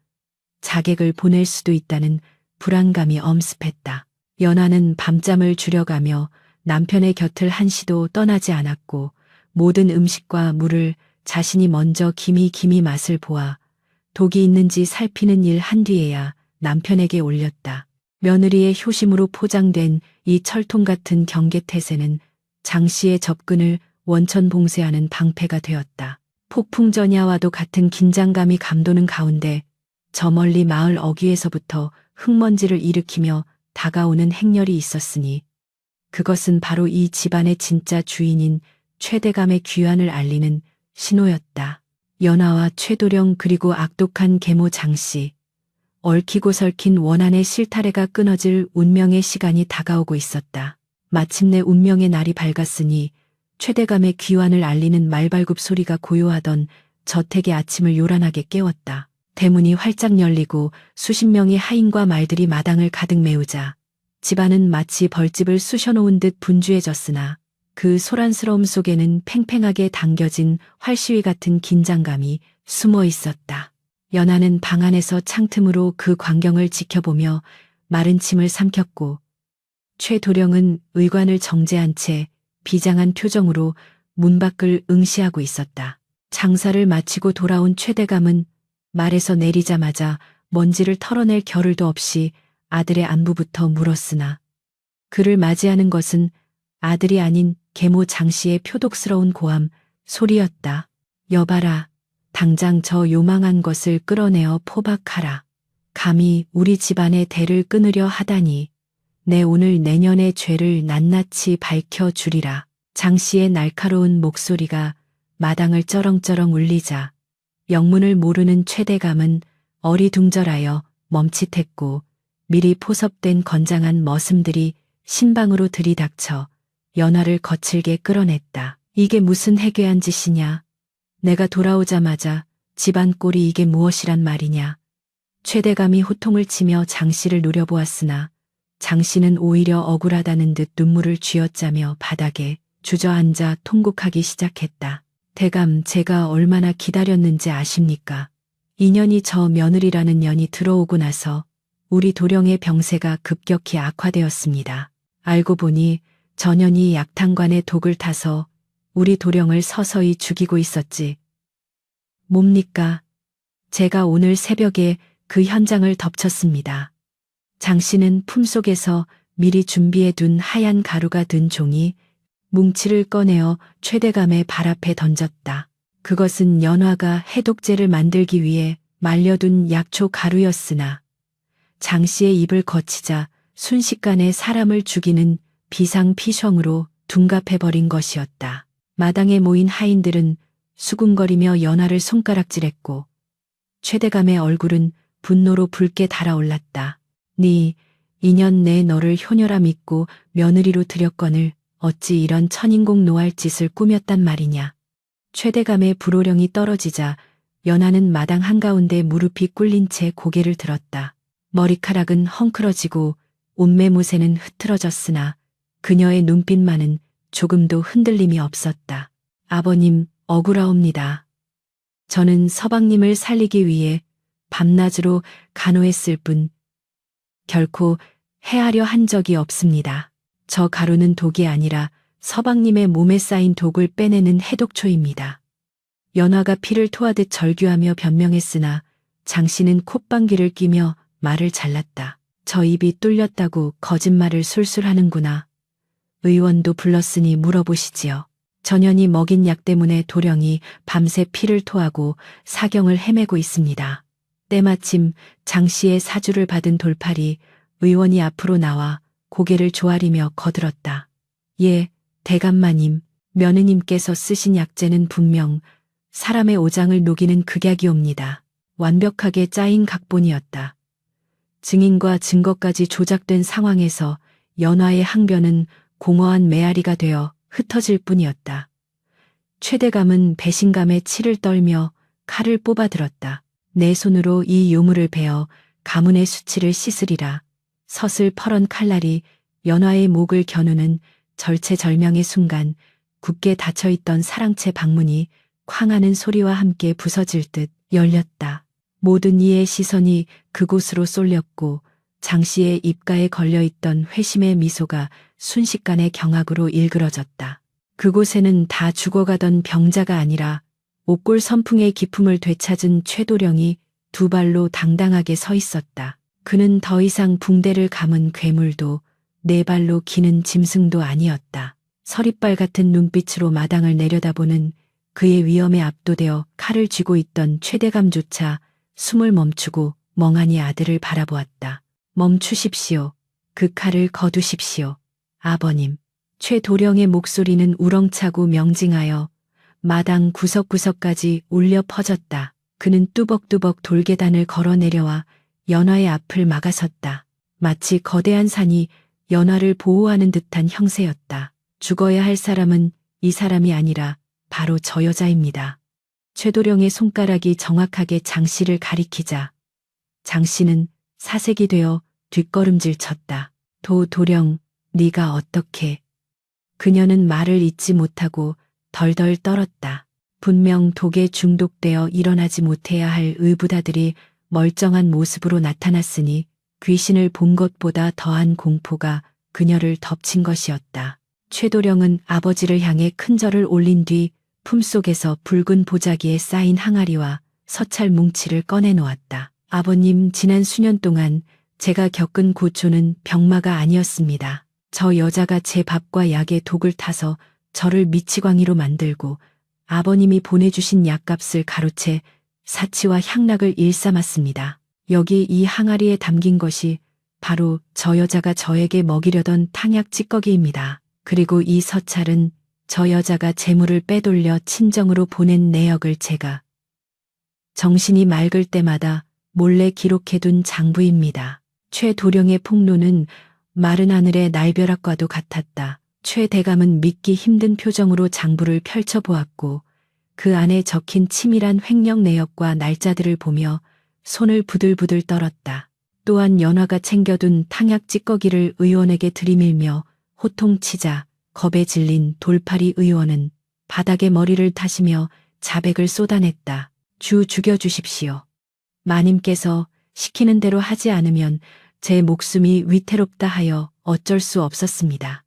자객을 보낼 수도 있다는 불안감이 엄습했다. 연화는 밤잠을 줄여가며 남편의 곁을 한시도 떠나지 않았고 모든 음식과 물을 자신이 먼저 기미 맛을 보아 독이 있는지 살피는 일 한 뒤에야 남편에게 올렸다. 며느리의 효심으로 포장된 이 철통 같은 경계태세는 장 씨의 접근을 원천봉쇄하는 방패가 되었다. 폭풍전야와도 같은 긴장감이 감도는 가운데 저 멀리 마을 어귀에서부터 흙먼지를 일으키며 다가오는 행렬이 있었으니 그것은 바로 이 집안의 진짜 주인인 최대감의 귀환을 알리는 신호였다. 연화와 최도령 그리고 악독한 계모 장씨. 얽히고 설킨 원한의 실타래가 끊어질 운명의 시간이 다가오고 있었다. 마침내 운명의 날이 밝았으니 최대감의 귀환을 알리는 말발굽 소리가 고요하던 저택의 아침을 요란하게 깨웠다. 대문이 활짝 열리고 수십 명의 하인과 말들이 마당을 가득 메우자 집안은 마치 벌집을 쑤셔놓은 듯 분주해졌으나 그 소란스러움 속에는 팽팽하게 당겨진 활시위 같은 긴장감이 숨어 있었다. 연화는 방 안에서 창틈으로 그 광경을 지켜보며 마른 침을 삼켰고 최도령은 의관을 정제한 채 비장한 표정으로 문 밖을 응시하고 있었다. 장사를 마치고 돌아온 최대감은 말에서 내리자마자 먼지를 털어낼 겨를도 없이 아들의 안부부터 물었으나 그를 맞이하는 것은 아들이 아닌 계모 장씨의 표독스러운 고함 소리였다. 여봐라. 당장 저 요망한 것을 끌어내어 포박하라. 감히 우리 집안의 대를 끊으려 하다니 내 오늘 내년의 죄를 낱낱이 밝혀주리라. 장씨의 날카로운 목소리가 마당을 쩌렁쩌렁 울리자 영문을 모르는 최대감은 어리둥절하여 멈칫했고 미리 포섭된 건장한 머슴들이 신방으로 들이닥쳐 연화를 거칠게 끌어냈다. 이게 무슨 해괴한 짓이냐. 내가 돌아오자마자 집안 꼴이 이게 무엇이란 말이냐. 최대감이 호통을 치며 장씨를 노려보았으나 장씨는 오히려 억울하다는 듯 눈물을 쥐어짜며 바닥에 주저앉아 통곡하기 시작했다. 대감, 제가 얼마나 기다렸는지 아십니까? 2년이 저 며느리라는 년이 들어오고 나서 우리 도령의 병세가 급격히 악화되었습니다. 알고 보니 전현이 약탕관에 독을 타서 우리 도령을 서서히 죽이고 있었지. 뭡니까? 제가 오늘 새벽에 그 현장을 덮쳤습니다. 장씨는 품속에서 미리 준비해둔 하얀 가루가 든 종이 뭉치를 꺼내어 최대감의 발 앞에 던졌다. 그것은 연화가 해독제를 만들기 위해 말려둔 약초 가루였으나 장씨의 입을 거치자 순식간에 사람을 죽이는 비상피셩으로 둔갑해버린 것이었다. 마당에 모인 하인들은 수군거리며 연화를 손가락질했고 최대감의 얼굴은 분노로 붉게 달아올랐다. 네 2년 내에 너를 효녀라 믿고 며느리로 들였거늘 어찌 이런 천인공 노할 짓을 꾸몄단 말이냐. 최대감의 불호령이 떨어지자 연화는 마당 한가운데 무릎이 꿇린 채 고개를 들었다. 머리카락은 헝클어지고 옷매무새는 흐트러졌으나 그녀의 눈빛만은 조금도 흔들림이 없었다. 아버님, 억울하옵니다. 저는 서방님을 살리기 위해 밤낮으로 간호했을 뿐 결코 해하려 한 적이 없습니다. 저 가루는 독이 아니라 서방님의 몸에 쌓인 독을 빼내는 해독초입니다. 연화가 피를 토하듯 절규하며 변명했으나 장씨는 콧방귀를 뀌며 말을 잘랐다. 저 입이 뚫렸다고 거짓말을 술술 하는구나. 의원도 불렀으니 물어보시지요. 전현이 먹인 약 때문에 도령이 밤새 피를 토하고 사경을 헤매고 있습니다. 때마침 장 씨의 사주를 받은 돌팔이 의원이 앞으로 나와 고개를 조아리며 거들었다. 예, 대감마님, 며느님께서 쓰신 약재는 분명 사람의 오장을 녹이는 극약이옵니다. 완벽하게 짜인 각본이었다. 증인과 증거까지 조작된 상황에서 연화의 항변은 공허한 메아리가 되어 흩어질 뿐이었다. 최대감은 배신감에 치를 떨며 칼을 뽑아들었다. 내 손으로 이 요물을 베어 가문의 수치를 씻으리라. 서슬 퍼런 칼날이 연화의 목을 겨누는 절체절명의 순간 굳게 닫혀있던 사랑채 방문이 쾅 하는 소리와 함께 부서질 듯 열렸다. 모든 이의 시선이 그곳으로 쏠렸고 장 씨의 입가에 걸려있던 회심의 미소가 순식간에 경악으로 일그러졌다. 그곳에는 다 죽어가던 병자가 아니라 옥골 선풍의 기품을 되찾은 최도령이 두 발로 당당하게 서 있었다. 그는 더 이상 붕대를 감은 괴물도 네 발로 기는 짐승도 아니었다. 서리빨 같은 눈빛으로 마당을 내려다보는 그의 위험에 압도되어 칼을 쥐고 있던 최대감조차 숨을 멈추고 멍하니 아들을 바라보았다. 멈추십시오. 그 칼을 거두십시오. 아버님. 최도령의 목소리는 우렁차고 명징하여 마당 구석구석까지 울려 퍼졌다. 그는 뚜벅뚜벅 돌계단을 걸어 내려와 연화의 앞을 막아섰다. 마치 거대한 산이 연화를 보호하는 듯한 형세였다. 죽어야 할 사람은 이 사람이 아니라 바로 저 여자입니다. 최도령의 손가락이 정확하게 장 씨를 가리키자 장 씨는 사색이 되어 뒷걸음질 쳤다. 도령, 네가 어떻게... 그녀는 말을 잇지 못하고 덜덜 떨었다. 분명 독에 중독되어 일어나지 못해야 할 의붓아들이 멀쩡한 모습으로 나타났으니 귀신을 본 것보다 더한 공포가 그녀를 덮친 것이었다. 최도령은 아버지를 향해 큰 절을 올린 뒤 품속에서 붉은 보자기에 쌓인 항아리와 서찰 뭉치를 꺼내놓았다. 아버님, 지난 수년 동안 제가 겪은 고초는 병마가 아니었습니다. 저 여자가 제 밥과 약에 독을 타서 저를 미치광이로 만들고 아버님이 보내주신 약값을 가로채 사치와 향락을 일삼았습니다. 여기 이 항아리에 담긴 것이 바로 저 여자가 저에게 먹이려던 탕약 찌꺼기입니다. 그리고 이 서찰은 저 여자가 재물을 빼돌려 친정으로 보낸 내역을 제가 정신이 맑을 때마다 몰래 기록해둔 장부입니다. 최도령의 폭로는 마른 하늘의 날벼락과도 같았다. 최 대감은 믿기 힘든 표정으로 장부를 펼쳐보았고 그 안에 적힌 치밀한 횡령 내역과 날짜들을 보며 손을 부들부들 떨었다. 또한 연화가 챙겨둔 탕약 찌꺼기를 의원에게 들이밀며 호통치자 겁에 질린 돌팔이 의원은 바닥에 머리를 타시며 자백을 쏟아냈다. 주 죽여주십시오. 마님께서 시키는 대로 하지 않으면 제 목숨이 위태롭다 하여 어쩔 수 없었습니다.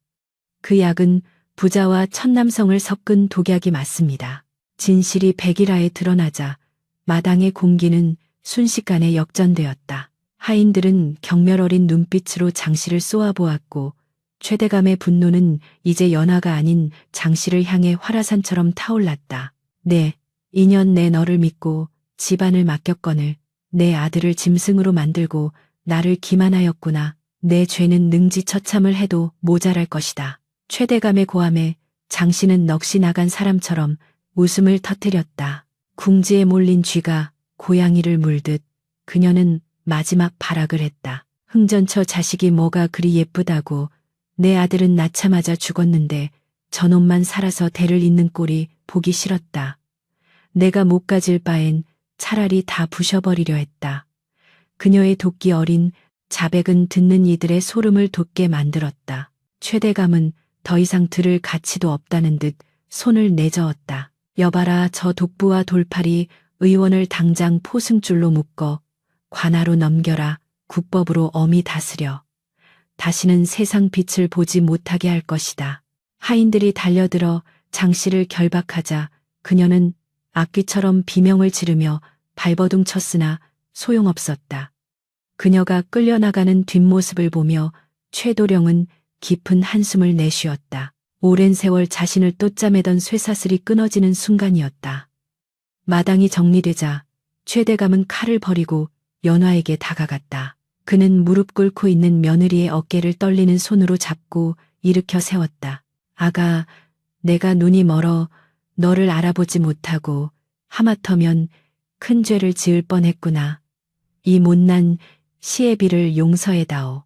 그 약은 부자와 천남성을 섞은 독약이 맞습니다. 진실이 백일하에 드러나자 마당의 공기는 순식간에 역전되었다. 하인들은 경멸 어린 눈빛으로 장씨를 쏘아보았고 최대감의 분노는 이제 연화가 아닌 장씨를 향해 화라산처럼 타올랐다. 네, 2년 내 너를 믿고 집안을 맡겼거늘 내 아들을 짐승으로 만들고 나를 기만하였구나. 내 죄는 능지처참을 해도 모자랄 것이다. 최대감의 고함에 장씨는 넋이 나간 사람처럼 웃음을 터뜨렸다. 궁지에 몰린 쥐가 고양이를 물듯 그녀는 마지막 발악을 했다. 흥전처 자식이 뭐가 그리 예쁘다고. 내 아들은 낳자마자 죽었는데 저놈만 살아서 대를 잇는 꼴이 보기 싫었다. 내가 못 가질 바엔 차라리 다 부셔버리려 했다. 그녀의 도끼 어린 자백은 듣는 이들의 소름을 돋게 만들었다. 최대감은 더 이상 들을 가치도 없다는 듯 손을 내저었다. 여봐라, 저 독부와 돌팔이 의원을 당장 포승줄로 묶어 관하로 넘겨라. 국법으로 엄히 다스려. 다시는 세상 빛을 보지 못하게 할 것이다. 하인들이 달려들어 장씨를 결박하자 그녀는 악귀처럼 비명을 지르며 발버둥 쳤으나 소용없었다. 그녀가 끌려나가는 뒷모습을 보며 최도령은 깊은 한숨을 내쉬었다. 오랜 세월 자신을 ոտ잠매던 쇠사슬이 끊어지는 순간이었다. 마당이 정리되자 최대감은 칼을 버리고 연화에게 다가갔다. 그는 무릎 꿇고 있는 며느리의 어깨를 떨리는 손으로 잡고 일으켜 세웠다. 아가, 내가 눈이 멀어 너를 알아보지 못하고 하마터면 큰 죄를 지을 뻔했구나. 이 못난 시애비를 용서해다오.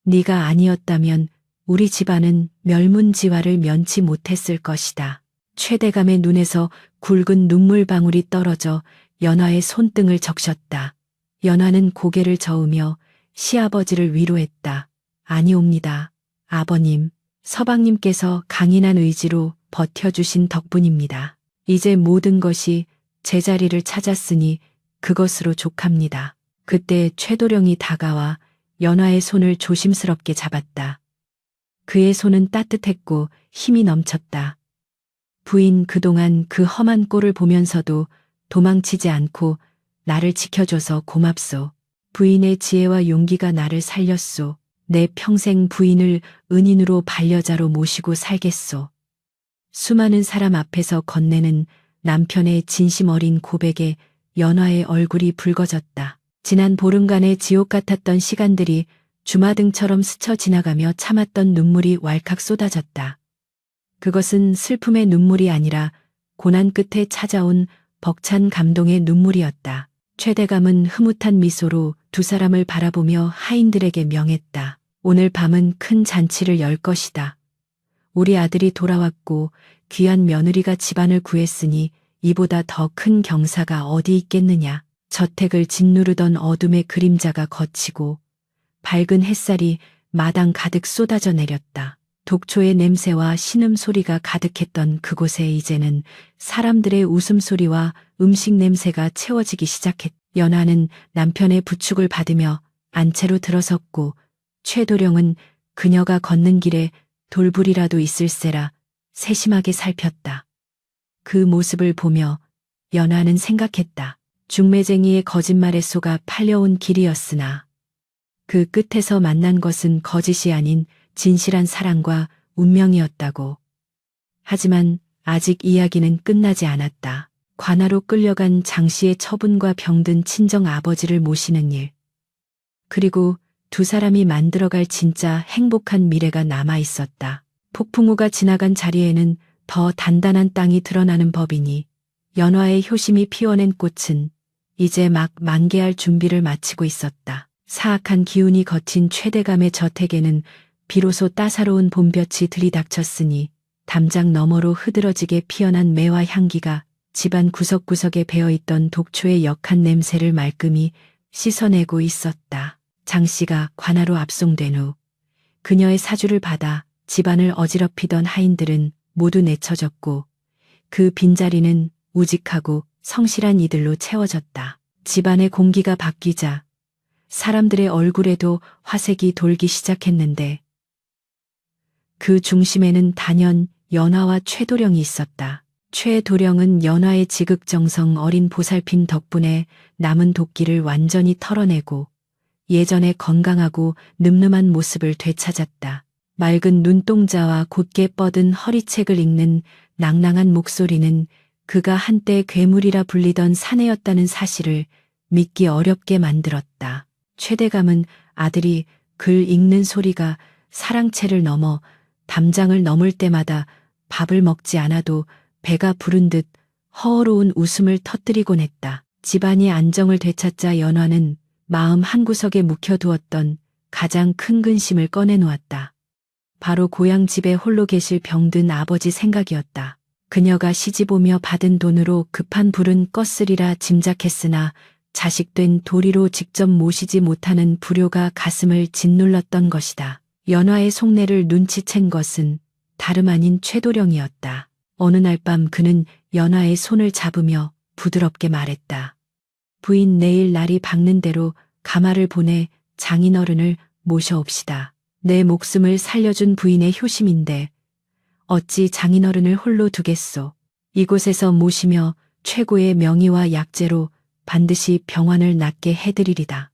네가 아니었다면 우리 집안은 멸문지화를 면치 못했을 것이다. 최대감의 눈에서 굵은 눈물방울이 떨어져 연화의 손등을 적셨다. 연화는 고개를 저으며 시아버지를 위로했다. 아니옵니다. 아버님, 서방님께서 강인한 의지로 버텨주신 덕분입니다. 이제 모든 것이 제자리를 찾았으니 그것으로 족합니다. 그때 최도령이 다가와 연화의 손을 조심스럽게 잡았다. 그의 손은 따뜻했고 힘이 넘쳤다. 부인, 그동안 그 험한 꼴을 보면서도 도망치지 않고 나를 지켜줘서 고맙소. 부인의 지혜와 용기가 나를 살렸소. 내 평생 부인을 은인으로 반려자로 모시고 살겠소. 수많은 사람 앞에서 건네는 남편의 진심 어린 고백에 연화의 얼굴이 붉어졌다. 지난 보름간의 지옥 같았던 시간들이 주마등처럼 스쳐 지나가며 참았던 눈물이 왈칵 쏟아졌다. 그것은 슬픔의 눈물이 아니라 고난 끝에 찾아온 벅찬 감동의 눈물이었다. 최대감은 흐뭇한 미소로 두 사람을 바라보며 하인들에게 명했다. 오늘 밤은 큰 잔치를 열 것이다. 우리 아들이 돌아왔고 귀한 며느리가 집안을 구했으니 이보다 더 큰 경사가 어디 있겠느냐. 저택을 짓누르던 어둠의 그림자가 걷히고 밝은 햇살이 마당 가득 쏟아져 내렸다. 독초의 냄새와 신음소리가 가득했던 그곳에 이제는 사람들의 웃음소리와 음식 냄새가 채워지기 시작했다. 연화는 남편의 부축을 받으며 안채로 들어섰고 최도령은 그녀가 걷는 길에 돌불이라도 있을세라 세심하게 살폈다. 그 모습을 보며 연화는 생각했다. 중매쟁이의 거짓말에 속아 팔려온 길이었으나 그 끝에서 만난 것은 거짓이 아닌 진실한 사랑과 운명이었다고. 하지만 아직 이야기는 끝나지 않았다. 관아로 끌려간 장씨의 처분과 병든 친정 아버지를 모시는 일. 그리고 두 사람이 만들어갈 진짜 행복한 미래가 남아 있었다. 폭풍우가 지나간 자리에는 더 단단한 땅이 드러나는 법이니 연화의 효심이 피워낸 꽃은 이제 막 만개할 준비를 마치고 있었다. 사악한 기운이 거친 최대감의 저택에는 비로소 따사로운 봄볕이 들이닥쳤으니 담장 너머로 흐드러지게 피어난 매화 향기가 집안 구석구석에 배어있던 독초의 역한 냄새를 말끔히 씻어내고 있었다. 장씨가 관아로 압송된 후 그녀의 사주를 받아 집안을 어지럽히던 하인들은 모두 내쳐졌고 그 빈자리는 우직하고 성실한 이들로 채워졌다. 집안의 공기가 바뀌자 사람들의 얼굴에도 화색이 돌기 시작했는데 그 중심에는 단연 연화와 최도령이 있었다. 최도령은 연화의 지극정성 어린 보살핌 덕분에 남은 도끼를 완전히 털어내고 예전의 건강하고 늠름한 모습을 되찾았다. 맑은 눈동자와 곧게 뻗은 허리책을 읽는 낭낭한 목소리는 그가 한때 괴물이라 불리던 사내였다는 사실을 믿기 어렵게 만들었다. 최대감은 아들이 글 읽는 소리가 사랑채를 넘어 담장을 넘을 때마다 밥을 먹지 않아도 배가 부른 듯 허어로운 웃음을 터뜨리곤 했다. 집안이 안정을 되찾자 연화는 마음 한구석에 묵혀두었던 가장 큰 근심을 꺼내놓았다. 바로 고향 집에 홀로 계실 병든 아버지 생각이었다. 그녀가 시집오며 받은 돈으로 급한 불은 껐으리라 짐작했으나 자식된 도리로 직접 모시지 못하는 불효가 가슴을 짓눌렀던 것이다. 연화의 속내를 눈치챈 것은 다름 아닌 최도령이었다. 어느 날 밤 그는 연화의 손을 잡으며 부드럽게 말했다. 부인, 내일 날이 밝는 대로 가마를 보내 장인어른을 모셔옵시다. 내 목숨을 살려준 부인의 효심인데 어찌 장인어른을 홀로 두겠소. 이곳에서 모시며 최고의 명의와 약재로 반드시 병환을 낫게 해드리리다.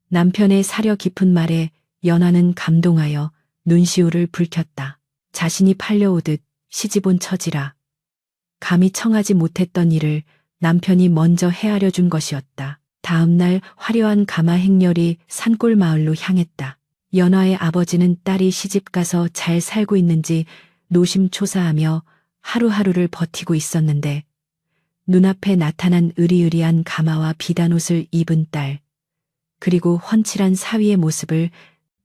남편의 사려 깊은 말에 연화는 감동하여 눈시울을 붉혔다. 자신이 팔려오듯 시집온 처지라 감히 청하지 못했던 일을 남편이 먼저 헤아려 준 것이었다. 다음 날 화려한 가마 행렬이 산골 마을로 향했다. 연화의 아버지는 딸이 시집가서 잘 살고 있는지 노심초사하며 하루하루를 버티고 있었는데 눈앞에 나타난 으리으리한 가마와 비단옷을 입은 딸, 그리고 훤칠한 사위의 모습을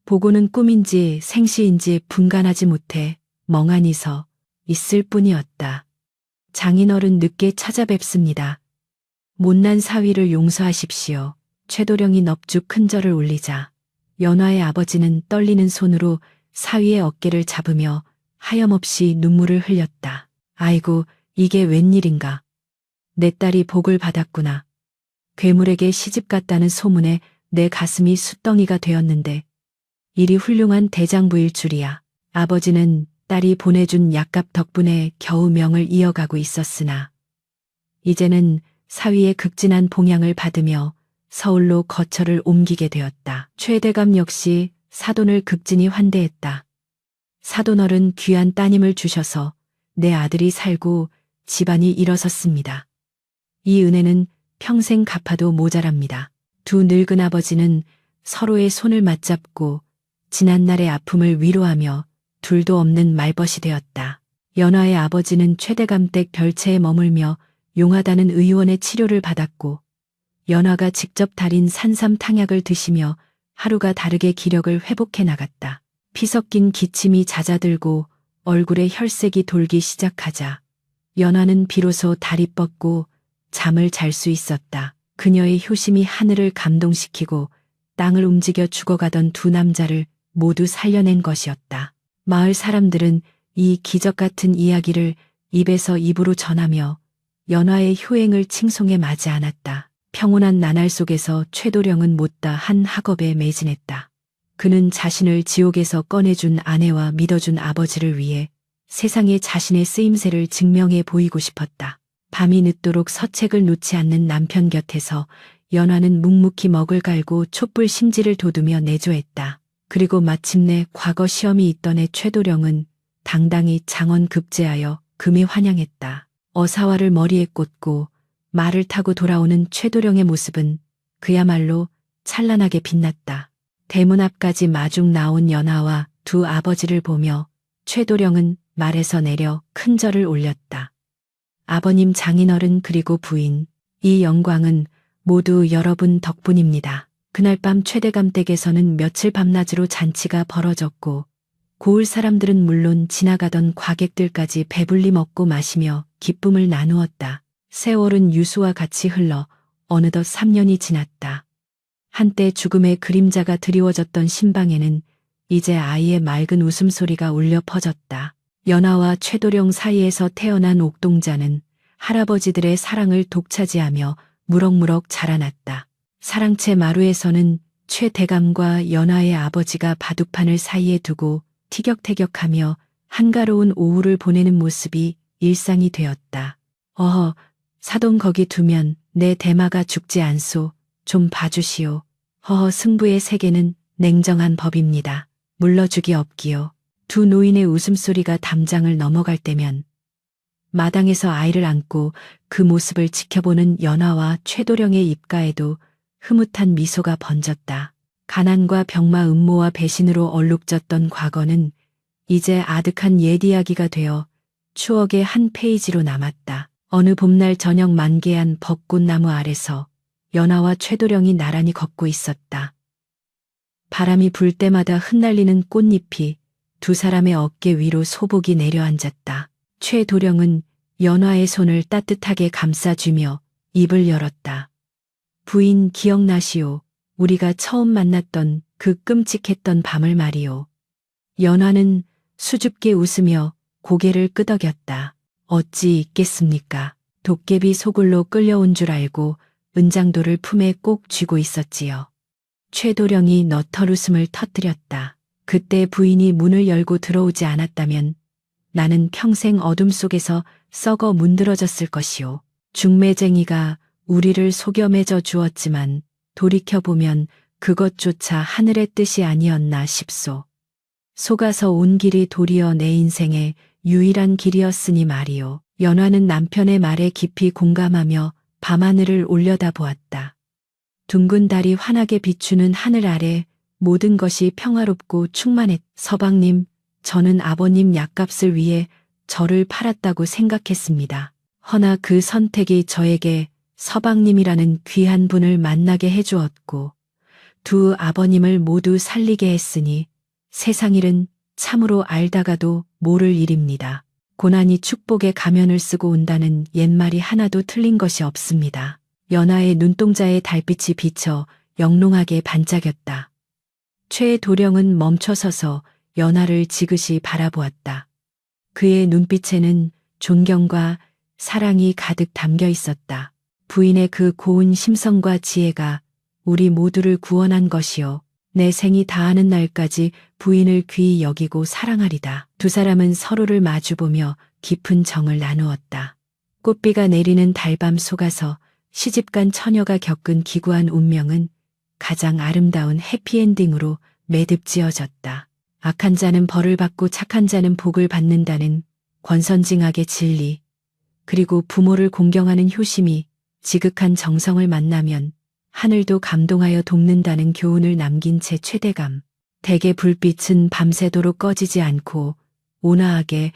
보고는 꿈인지 생시인지 분간하지 못해 멍하니 서 있을 뿐이었다. 장인어른 늦게 찾아뵙습니다. 못난 사위를 용서하십시오. 최도령이 넙죽 큰 절을 올리자 연화의 아버지는 떨리는 손으로 사위의 어깨를 잡으며 하염없이 눈물을 흘렸다. 아이고, 이게 웬일인가. 내 딸이 복을 받았구나. 괴물에게 시집갔다는 소문에 내 가슴이 숫덩이가 되었는데 이리 훌륭한 대장부일 줄이야. 아버지는 딸이 보내준 약값 덕분에 겨우 명을 이어가고 있었으나 이제는 사위의 극진한 봉양을 받으며 서울로 거처를 옮기게 되었다. 최대감 역시 사돈을 극진히 환대했다. 사돈어른 귀한 따님을 주셔서 내 아들이 살고 집안이 일어섰습니다. 이 은혜는 평생 갚아도 모자랍니다. 두 늙은 아버지는 서로의 손을 맞잡고 지난날의 아픔을 위로하며 둘도 없는 말벗이 되었다. 연화의 아버지는 최대감 댁 별채에 머물며 용하다는 의원의 치료를 받았고 연화가 직접 달인 산삼 탕약을 드시며 하루가 다르게 기력을 회복해 나갔다. 피 섞인 기침이 잦아들고 얼굴에 혈색이 돌기 시작하자 연화는 비로소 다리 뻗고 잠을 잘 수 있었다. 그녀의 효심이 하늘을 감동시키고 땅을 움직여 죽어가던 두 남자를 모두 살려낸 것이었다. 마을 사람들은 이 기적 같은 이야기를 입에서 입으로 전하며 연화의 효행을 칭송해 마지 않았다. 평온한 나날 속에서 최도령은 못다 한 학업에 매진했다. 그는 자신을 지옥에서 꺼내준 아내와 믿어준 아버지를 위해 세상에 자신의 쓰임새를 증명해 보이고 싶었다. 밤이 늦도록 서책을 놓지 않는 남편 곁에서 연화는 묵묵히 먹을 갈고 촛불 심지를 돋우며 내조했다. 그리고 마침내 과거 시험이 있던 해 최도령은 당당히 장원 급제하여 금이 환영했다. 어사화를 머리에 꽂고 말을 타고 돌아오는 최도령의 모습은 그야말로 찬란하게 빛났다. 대문 앞까지 마중 나온 연화와 두 아버지를 보며 최도령은 말에서 내려 큰 절을 올렸다. 아버님, 장인어른, 그리고 부인, 이 영광은 모두 여러분 덕분입니다. 그날 밤 최대감 댁에서는 며칠 밤낮으로 잔치가 벌어졌고 고을 사람들은 물론 지나가던 과객들까지 배불리 먹고 마시며 기쁨을 나누었다. 세월은 유수와 같이 흘러 어느덧 3년이 지났다. 한때 죽음의 그림자가 드리워졌던 신방에는 이제 아이의 맑은 웃음소리가 울려 퍼졌다. 연화와 최도령 사이에서 태어난 옥동자는 할아버지들의 사랑을 독차지하며 무럭무럭 자라났다. 사랑채 마루에서는 최대감과 연화의 아버지가 바둑판을 사이에 두고 티격태격하며 한가로운 오후를 보내는 모습이 일상이 되었다. 어허, 사돈 거기 두면 내 대마가 죽지 않소. 좀 봐주시오. 허허, 승부의 세계는 냉정한 법입니다. 물러주기 없기요. 두 노인의 웃음소리가 담장을 넘어갈 때면 마당에서 아이를 안고 그 모습을 지켜보는 연화와 최도령의 입가에도 흐뭇한 미소가 번졌다. 가난과 병마, 음모와 배신으로 얼룩졌던 과거는 이제 아득한 옛 이야기가 되어 추억의 한 페이지로 남았다. 어느 봄날 저녁 만개한 벚꽃나무 아래서 연화와 최도령이 나란히 걷고 있었다. 바람이 불 때마다 흩날리는 꽃잎이 두 사람의 어깨 위로 소복이 내려앉았다. 최도령은 연화의 손을 따뜻하게 감싸주며 입을 열었다. 부인, 기억나시오? 우리가 처음 만났던 그 끔찍했던 밤을 말이오. 연화는 수줍게 웃으며 고개를 끄덕였다. 어찌 있겠습니까? 도깨비 소굴로 끌려온 줄 알고 은장도를 품에 꼭 쥐고 있었지요. 최도령이 너털웃음을 터뜨렸다. 그때 부인이 문을 열고 들어오지 않았다면 나는 평생 어둠 속에서 썩어 문드러졌을 것이오. 중매쟁이가 우리를 속여 매져 주었지만 돌이켜보면 그것조차 하늘의 뜻이 아니었나 싶소. 속아서 온 길이 도리어 내 인생의 유일한 길이었으니 말이요. 연화는 남편의 말에 깊이 공감하며 밤하늘을 올려다보았다. 둥근 달이 환하게 비추는 하늘 아래 모든 것이 평화롭고 충만했. 서방님, 저는 아버님 약값을 위해 저를 팔았다고 생각했습니다. 허나 그 선택이 저에게 서방님이라는 귀한 분을 만나게 해주었고 두 아버님을 모두 살리게 했으니 세상 일은 참으로 알다가도 모를 일입니다. 고난이 축복의 가면을 쓰고 온다는 옛말이 하나도 틀린 것이 없습니다. 연하의 눈동자에 달빛이 비쳐 영롱하게 반짝였다. 최 도령은 멈춰서서 연하를 지그시 바라보았다. 그의 눈빛에는 존경과 사랑이 가득 담겨 있었다. 부인의 그 고운 심성과 지혜가 우리 모두를 구원한 것이요. 내 생이 다하는 날까지 부인을 귀히 여기고 사랑하리다. 두 사람은 서로를 마주보며 깊은 정을 나누었다. 꽃비가 내리는 달밤 속아서 시집간 처녀가 겪은 기구한 운명은 가장 아름다운 해피엔딩으로 매듭지어졌다. 악한 자는 벌을 받고 착한 자는 복을 받는다는 권선징악의 진리, 그리고 부모를 공경하는 효심이 지극한 정성을 만나면 하늘도 감동하여 돕는다는 교훈을 남긴 제 최대감. 댁의 불빛은 밤새도록 꺼지지 않고 온화하게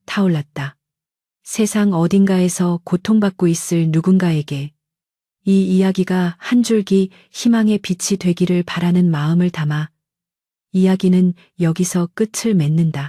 타올랐다. 세상 어딘가에서 고통받고 있을 누군가에게 이 이야기가 한 줄기 희망의 빛이 되기를 바라는 마음을 담아 이야기는 여기서 끝을 맺는다.